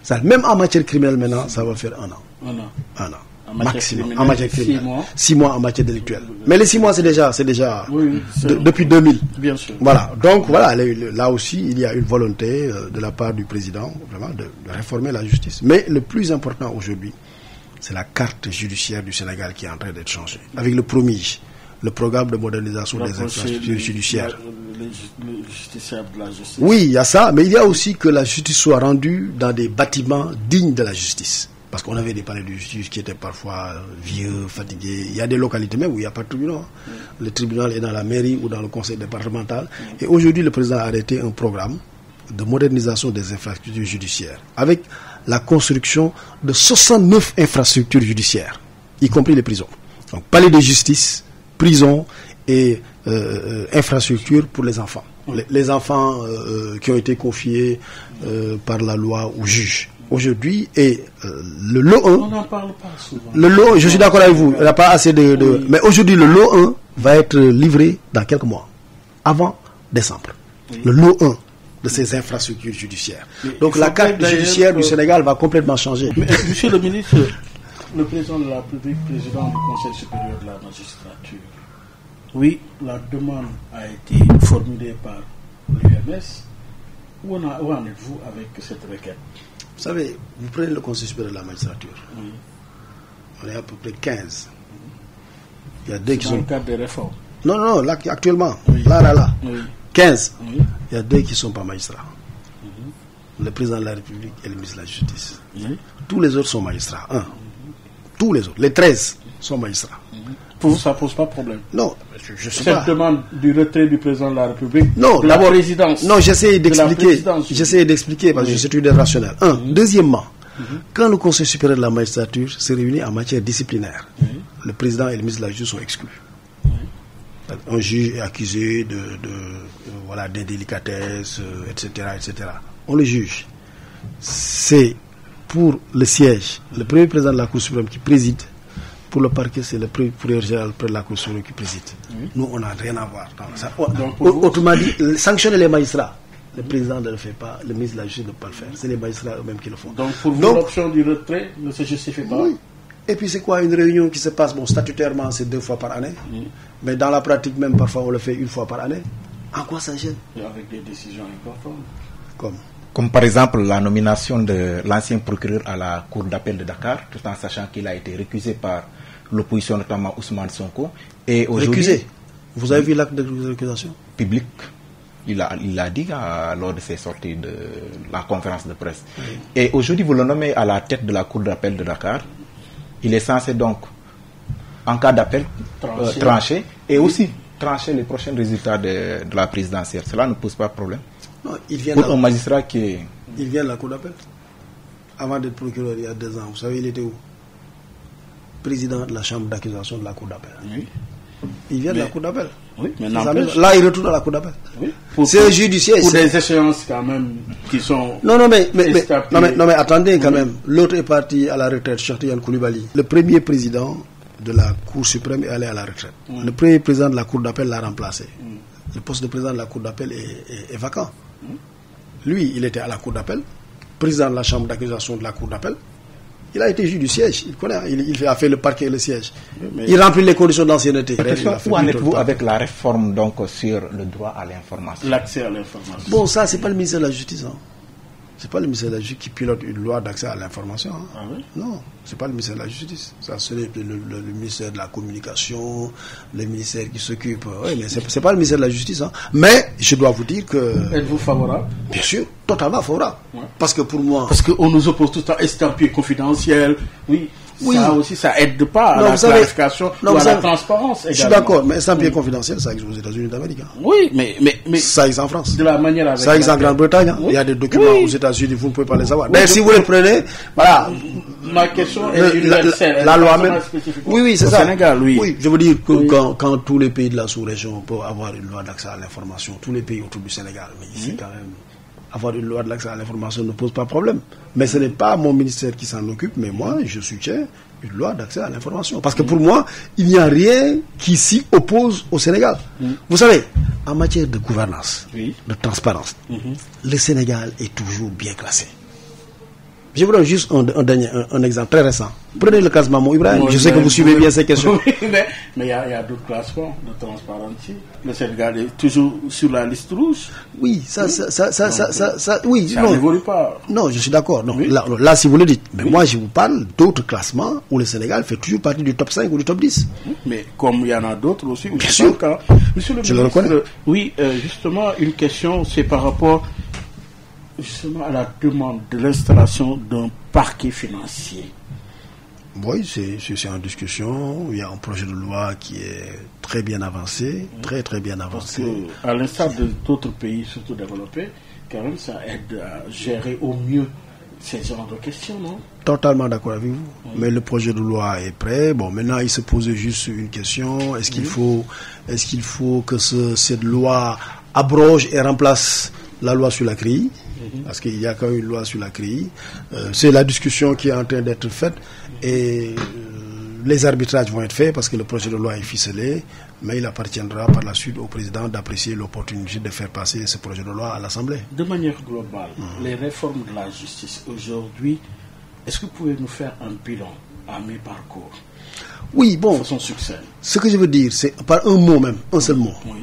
Ça, même en matière criminelle, maintenant, ça va faire 1 an. 1 an. Maximum. En matière criminelle. 6 mois en matière délictuelle. Mais les 6 mois, c'est déjà depuis 2000. Bien sûr. Voilà. Donc, voilà, là aussi, il y a une volonté de la part du président, vraiment, de réformer la justice. Mais le plus important aujourd'hui, c'est la carte judiciaire du Sénégal qui est en train d'être changée. Avec le PROMIJ, le programme de modernisation des infrastructures judiciaires. Le justiciable de la justice. Oui, il y a ça, mais il y a aussi que la justice soit rendue dans des bâtiments dignes de la justice. Parce qu'on avait des palais de justice qui étaient parfois vieux, fatigués. Il y a des localités même où il n'y a pas de tribunal. Le tribunal est dans la mairie ou dans le conseil départemental. Et aujourd'hui, le président a arrêté un programme de modernisation des infrastructures judiciaires avec la construction de 69 infrastructures judiciaires, y compris les prisons. Donc, palais de justice, prisons et infrastructures pour les enfants. Les enfants qui ont été confiés par la loi aux juges. Aujourd'hui, et le lot 1... On n'en parle pas souvent. Le lot, je suis d'accord avec vous, il n'y a pas assez de... Oui. Mais aujourd'hui, le lot 1 va être livré dans quelques mois, avant décembre. Oui. Le lot 1 de ces infrastructures judiciaires. Mais donc la carte judiciaire du Sénégal va complètement changer. Mais, monsieur le ministre, le président de la République, président du Conseil supérieur de la magistrature, oui, la demande a été formulée par l'UMS. Où en êtes-vous avec cette requête? Vous savez, vous prenez le Conseil supérieur de la magistrature. Oui. On est à peu près 15. Il y a 2 qui sont... Dans le cadre des réformes. Non, là, actuellement. Oui. Là. Oui. 15. Oui. Il y a 2 qui ne sont pas magistrats. Le président de la République et le ministre de la Justice. Oui. Tous les autres sont magistrats. Tous les autres. Les 13 sont magistrats. Ça ne pose pas de problème. Non, je sais pas. Cette demande du retrait du président de la République, non, de la présidence. Non, j'essaie d'expliquer parce que c'est une rationnelle. Deuxièmement, quand le Conseil supérieur de la magistrature se réunit en matière disciplinaire, le président et le ministre de la Justice sont exclus. Un juge est accusé d'indélicatesse, etc., etc. On le juge. C'est pour le siège, le premier président de la Cour suprême qui préside. Pour le parquet, c'est le procureur général près de la Cour suprême qui préside. Nous, on n'a rien à voir dans ça. Autrement dit, sanctionner les magistrats. Le président ne le fait pas, le ministre de la Justice ne peut pas le faire. C'est les magistrats eux-mêmes qui le font. Donc, pour vous, l'option du retrait ne se justifie pas? Oui. Et puis, c'est quoi une réunion qui se passe? Bon, statutairement, c'est 2 fois par année. Mais dans la pratique, même, parfois, on le fait 1 fois par année. En quoi ça gêne? Et avec des décisions importantes. Comme par exemple la nomination de l'ancien procureur à la Cour d'appel de Dakar, tout en sachant qu'il a été récusé par l'opposition, notamment Ousmane Sonko. Et récusé? Vous avez vu l'acte de récusation? Public. Il l'a dit lors de ses sorties de la conférence de presse. Oui. Et aujourd'hui, vous le nommez à la tête de la Cour d'appel de Dakar. Il est censé donc, en cas d'appel, trancher et aussi trancher les prochains résultats de la présidentielle. Cela ne pose pas de problème. Non, il vient pour un magistrat qui est... Il vient de la Cour d'appel. Avant d'être procureur il y a 2 ans, vous savez, il était où? Président de la chambre d'accusation de la Cour d'appel. Oui. Il vient de la Cour d'appel. Oui, mais là, il retourne à la Cour d'appel. Oui. C'est un juge du siège. Pour des échéances quand même qui sont... Non, mais attendez quand même. L'autre est parti à la retraite, Cheikh Tidiane Koulibaly. Le premier président de la Cour suprême est allé à la retraite. Le premier président de la Cour d'appel l'a remplacé. Le poste de président de la Cour d'appel est vacant. Lui, il était à la Cour d'appel, président de la chambre d'accusation de la Cour d'appel. Il a été juge du siège, il connaît, il a fait le parquet et le siège. Il remplit les conditions d'ancienneté. Où en êtes-vous avec la réforme donc, sur le droit à l'information? L'accès à l'information. Bon, ça, c'est pas le ministère de la Justice. C'est pas le ministère de la Justice qui pilote une loi d'accès à l'information. Ah oui? Non, c'est pas le ministère de la Justice. Ça, c'est le ministère de la Communication, le ministère qui s'occupe. Oui, mais c'est pas le ministère de la Justice. Mais je dois vous dire que... Êtes-vous favorable? Bien sûr, totalement favorable. Ouais. Parce que pour moi... Parce qu'on nous oppose tout le temps estampillé confidentiel. Oui. Ça aussi, ça aide pas à la clarification ou à la transparence. Je suis d'accord, mais estampillé confidentiel, ça existe aux États-Unis d'Amérique. Oui, mais ça existe en France. De la manière avec ça existe en Grande-Bretagne. Oui. Il y a des documents aux États-Unis, vous ne pouvez pas les avoir. Mais si vous les prenez, voilà. Ma question est universelle. La loi même. Oui, c'est ça. Sénégal, oui, je veux dire que quand tous les pays de la sous-région peuvent avoir une loi d'accès à l'information, tous les pays autour du Sénégal, mais ici quand même. avoir une loi de l'accès à l'information ne pose pas problème. Mais ce n'est pas mon ministère qui s'en occupe, mais moi, je soutiens une loi d'accès à l'information. Parce que pour moi, il n'y a rien qui s'y oppose au Sénégal. Vous savez, en matière de gouvernance, de transparence, le Sénégal est toujours bien classé. Je vous donne juste un exemple très récent. Prenez le cas de Maman Ibrahim. Je sais que vous suivez bien ces questions. Mais il y a d'autres classements de transparence. Le Sénégal est toujours sur la liste rouge. Oui, oui, ça n'évolue pas. Non, je suis d'accord. Oui. Là, si vous le dites. Mais moi, je vous parle d'autres classements où le Sénégal fait toujours partie du top 5 ou du top 10. Mais comme il y en a d'autres aussi. Bien sûr. Monsieur le je ministre, le reconnais. Oui, justement, une question, c'est par rapport justement à la demande de l'installation d'un parquet financier. Oui, c'est en discussion. Il y a un projet de loi qui est très bien avancé, très bien avancé. Parce que, à l'instar d'autres pays, surtout développés, quand même, ça aide à gérer au mieux ces genres de questions, non? Totalement d'accord avec vous. Mais le projet de loi est prêt. Bon, maintenant, il se pose juste une question. Est-ce qu'il faut que cette loi abroge et remplace la loi sur la CRI? Parce qu'il y a quand même une loi sur la CRI. C'est la discussion qui est en train d'être faite et les arbitrages vont être faits parce que le projet de loi est ficelé, mais il appartiendra par la suite au président d'apprécier l'opportunité de faire passer ce projet de loi à l'Assemblée. De manière globale, les réformes de la justice aujourd'hui, est-ce que vous pouvez nous faire un bilan à mi-parcours? Oui, bon. Son succès. Ce que je veux dire, c'est par un mot même, un seul mot. Oui.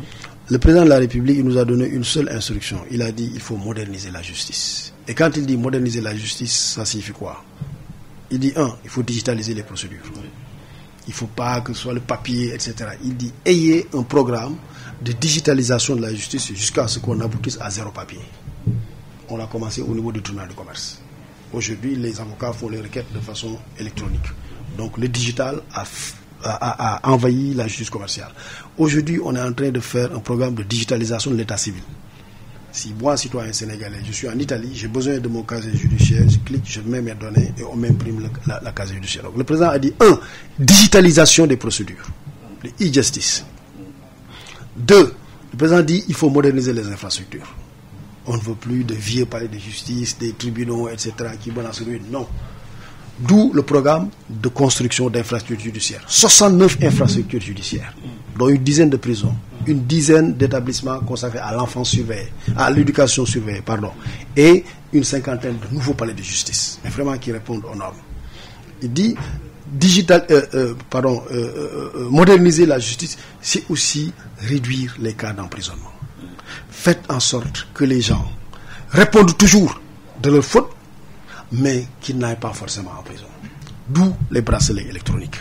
Le président de la République, il nous a donné une seule instruction. Il a dit il faut moderniser la justice. Et quand il dit moderniser la justice, ça signifie quoi? Il dit il faut digitaliser les procédures. Oui. Il ne faut pas que ce soit le papier, etc. Il dit ayez un programme de digitalisation de la justice jusqu'à ce qu'on aboutisse à zéro papier. On a commencé au niveau du tribunal de commerce. Aujourd'hui, les avocats font les requêtes de façon électronique. Donc le digital a envahi la justice commerciale. Aujourd'hui, on est en train de faire un programme de digitalisation de l'état civil. Si moi, citoyen sénégalais, je suis en Italie, j'ai besoin de mon casier judiciaire, je clique, je mets mes données et on m'imprime la casier judiciaire. Donc le président a dit, digitalisation des procédures, le e-justice. 2, le président dit, il faut moderniser les infrastructures. On ne veut plus de vieux palais de justice, des tribunaux, etc. qui vont dans ce ruine. Non. D'où le programme de construction d'infrastructures judiciaires. 69 infrastructures judiciaires, dont une dizaine de prisons, une dizaine d'établissements consacrés à l'enfance surveillée, à l'éducation surveillée, et une cinquantaine de nouveaux palais de justice, mais vraiment qui répondent aux normes. Il dit moderniser la justice, c'est aussi réduire les cas d'emprisonnement. Faites en sorte que les gens répondent toujours de leurs fautes, mais qu'ils n'aillent pas forcément en prison. D'où les bracelets électroniques.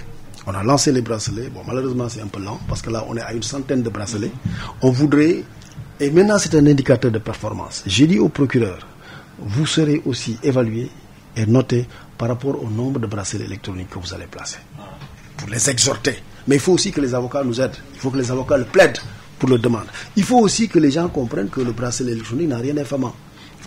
On a lancé les bracelets. Bon, malheureusement, c'est un peu lent parce que là, on est à une centaine de bracelets. On voudrait... Et maintenant, c'est un indicateur de performance. J'ai dit au procureur, vous serez aussi évalué et noté par rapport au nombre de bracelets électroniques que vous allez placer. Pour les exhorter. Mais il faut aussi que les avocats nous aident. Il faut que les avocats le plaident pour le demander. Il faut aussi que les gens comprennent que le bracelet électronique n'a rien d'infamant.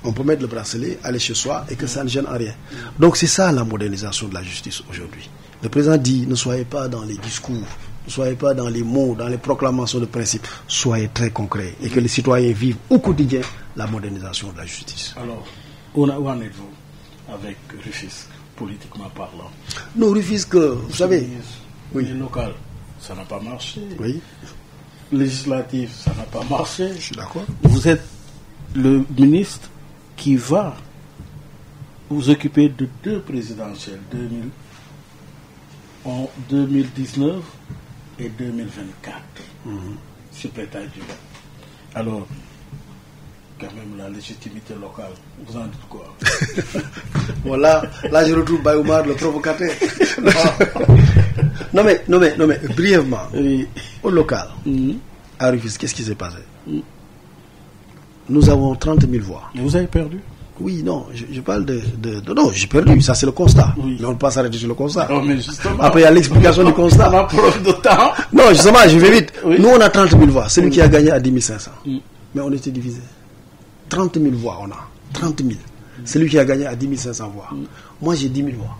On peut mettre le bracelet, aller chez soi et que ça ne gêne en rien. Donc c'est ça la modernisation de la justice aujourd'hui. Le président dit, ne soyez pas dans les discours, ne soyez pas dans les mots, dans les proclamations de principe, soyez très concrets et que les citoyens vivent au quotidien la modernisation de la justice. Alors, où en êtes-vous avec Rufisque, politiquement parlant? Non, Rufisque, vous savez... Oui. Les locales, ça n'a pas marché. Oui. Législatif, ça n'a pas marché. Je suis d'accord. Vous êtes le ministre qui va vous occuper de 2 présidentielles, 2019 et 2024, supplétaire du vote. Alors, quand même, la légitimité locale, vous en dites quoi? Voilà, là je retrouve Bayoumar, le provocateur. non mais, brièvement, oui. Au local, à Rufisque, qu'est-ce qui s'est passé? Nous avons 30 000 voix. Et vous avez perdu? Oui, non, je parle de... Non, j'ai perdu, ça c'est le constat. Oui. Mais on ne peut pas s'arrêter sur le constat. Non, mais justement, après, il y a l'explication du constat. On a preuve de temps. Non, justement, je vais vite. Oui. Nous, on a 30 000 voix. Celui qui a gagné a 10 500. Mais on était divisés. 30 000 voix, on a. 30 000. Celui qui a gagné a 10 500 voix. Moi, j'ai 10 000 voix.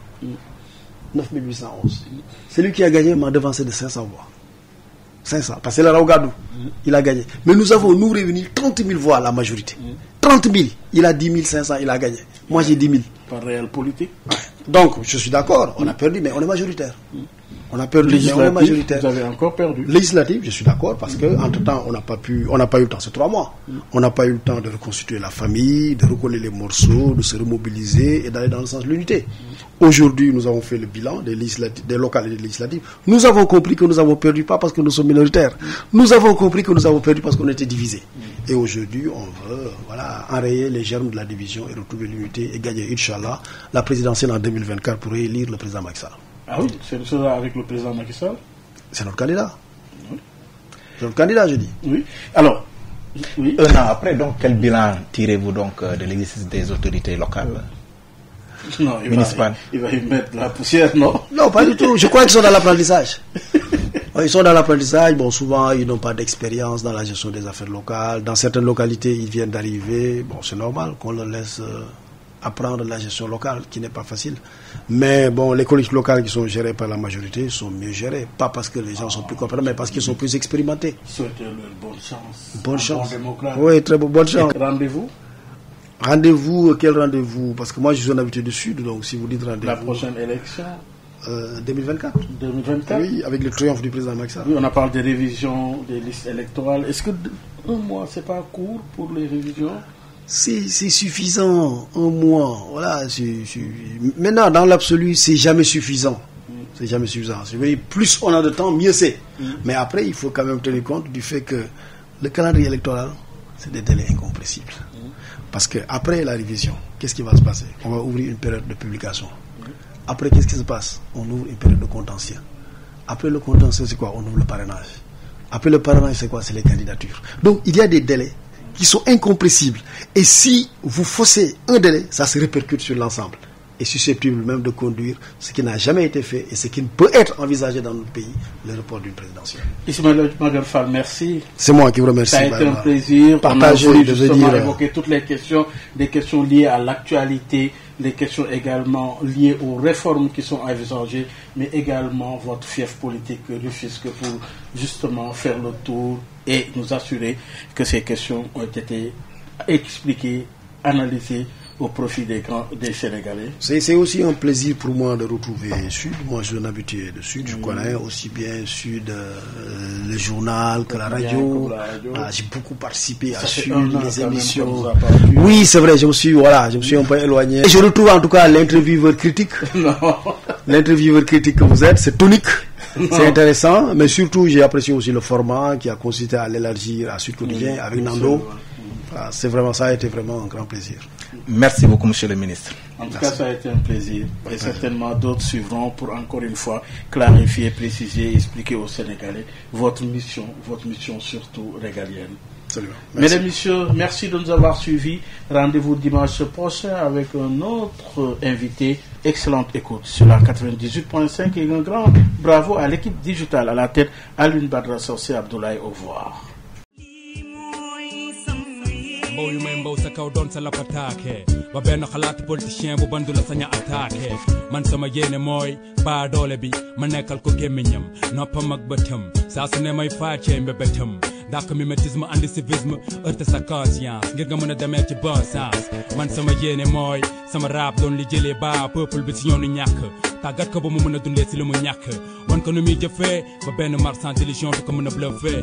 9 811. Celui qui a gagné m'a devancé de 500 voix. 500. Parce que c'est le Raougadou. Il a gagné. Mais nous avons, nous, réuni 30 000 voix à la majorité. 30 000, il a 10 500, il a gagné. Moi, j'ai 10 000. Par réel politique. Ouais. Donc, je suis d'accord, on a perdu, mais on est majoritaire. On a perdu, mais on est majoritaire. Vous avez encore perdu. Législative, je suis d'accord, parce que entre-temps, on n'a pas eu le temps, c'est 3 mois. On n'a pas eu le temps de reconstituer la famille, de recoller les morceaux, de se remobiliser et d'aller dans le sens de l'unité. Aujourd'hui, nous avons fait le bilan des locales et des législatives. Nous avons compris que nous avons perdu, pas parce que nous sommes minoritaires. Nous avons compris que nous avons perdu parce qu'on était divisés. Et aujourd'hui, on veut enrayer les germes de la division et retrouver l'unité et gagner, Inch'Allah, la présidentielle en 2024 pour élire le président Macky Sall. Ah oui, c'est cela avec le président Macky Sall. C'est notre candidat. Oui. C'est notre candidat, je dis. Oui. Alors, oui. Un an après, donc, quel bilan tirez-vous donc de l'exercice des autorités locales? Non, il va y mettre de la poussière, non? Non, pas du tout. Je crois qu'ils sont dans l'apprentissage. Ils sont dans l'apprentissage. Bon, souvent, ils n'ont pas d'expérience dans la gestion des affaires locales. Dans certaines localités, ils viennent d'arriver. Bon, c'est normal qu'on leur laisse apprendre la gestion locale, qui n'est pas facile. Mais bon, les collectivités locales qui sont gérées par la majorité sont mieux gérées. Pas parce que les gens sont plus compétents, mais parce qu'ils sont plus expérimentés. Souhaitez-leur bonne chance. Bonne chance. Bon démocrate. Oui, très bonne chance. Rendez-vous? Rendez-vous, quel rendez-vous? Parce que moi, je suis un habitué du Sud, donc si vous dites rendez-vous... La prochaine élection 2024. 2024? Oui, avec le triomphe du président Macky Sall. Oui, on a parlé des révisions des listes électorales. Est-ce que un mois, c'est pas court pour les révisions? C'est suffisant, un mois. Voilà. Maintenant, dans l'absolu, c'est jamais suffisant. C'est jamais suffisant. Plus on a de temps, mieux c'est. Mais après, il faut quand même tenir compte du fait que le calendrier électoral, c'est des délais incompressibles. Parce que après la révision, qu'est-ce qui va se passer? On va ouvrir une période de publication. Après, qu'est-ce qui se passe? On ouvre une période de contentieux. Après le contentieux, c'est quoi? On ouvre le parrainage. Après le parrainage, c'est quoi? C'est les candidatures. Donc, il y a des délais qui sont incompressibles. Et si vous faussez un délai, ça se répercute sur l'ensemble. Et susceptible même de conduire ce qui n'a jamais été fait et ce qui ne peut être envisagé dans notre pays, le report d'une présidentielle. Ismaël Madior Fall, merci. C'est moi qui vous remercie. Ça a été un plaisir. Partager, on a voulu justement évoquer toutes les questions, des questions liées à l'actualité, des questions également liées aux réformes qui sont envisagées, mais également votre fief politique Rufisque pour justement faire le tour et nous assurer que ces questions ont été expliquées, analysées au profit des Sénégalais. C'est aussi un plaisir pour moi de retrouver Sud. Moi, je suis un habitué de Sud. Je connais aussi bien Sud, le journal que la radio. J'ai beaucoup participé à Sud, les émissions. Oui, c'est vrai, je me suis un peu éloigné. Et je retrouve en tout cas l'intervieweur critique. L'intervieweur critique que vous êtes, c'est tonique. C'est intéressant, mais surtout, j'ai apprécié aussi le format qui a consisté à l'élargir à Sud Quotidien avec Nando. C'est vraiment, ça a été vraiment un grand plaisir. Merci beaucoup, monsieur le ministre. En tout cas, ça a été un plaisir. Et certainement d'autres suivront pour encore une fois clarifier, préciser, expliquer aux Sénégalais votre mission surtout régalienne. Absolument. Mesdames et messieurs, merci de nous avoir suivis. Rendez-vous dimanche prochain avec un autre invité. Excellente écoute sur la 98.5 et un grand bravo à l'équipe digitale à la tête Alioune Badara Socé Abdoulaye. Au revoir. mbow yu may mbow sa kaw doon sa lapataake ba benn xalaat politicien bu bandu la saña attaqué man sama yéene mooy baa doole bi ma nekkal ko gémmiñam noppam ak bëtam saa su ne may faacee mbébétam dàq mimétisme andi civisme heurte sa conscience ngir nga mën a demee ci bon sens man sama yéene mooy sama rap doon li jëlee baa peuple bi si ñoonu ñàkk tàggat ko ba mu mën a dundee si li mu ñàkk wan ko nu muy jëfee ba benn marchand d'illusion du ko mën a bluffé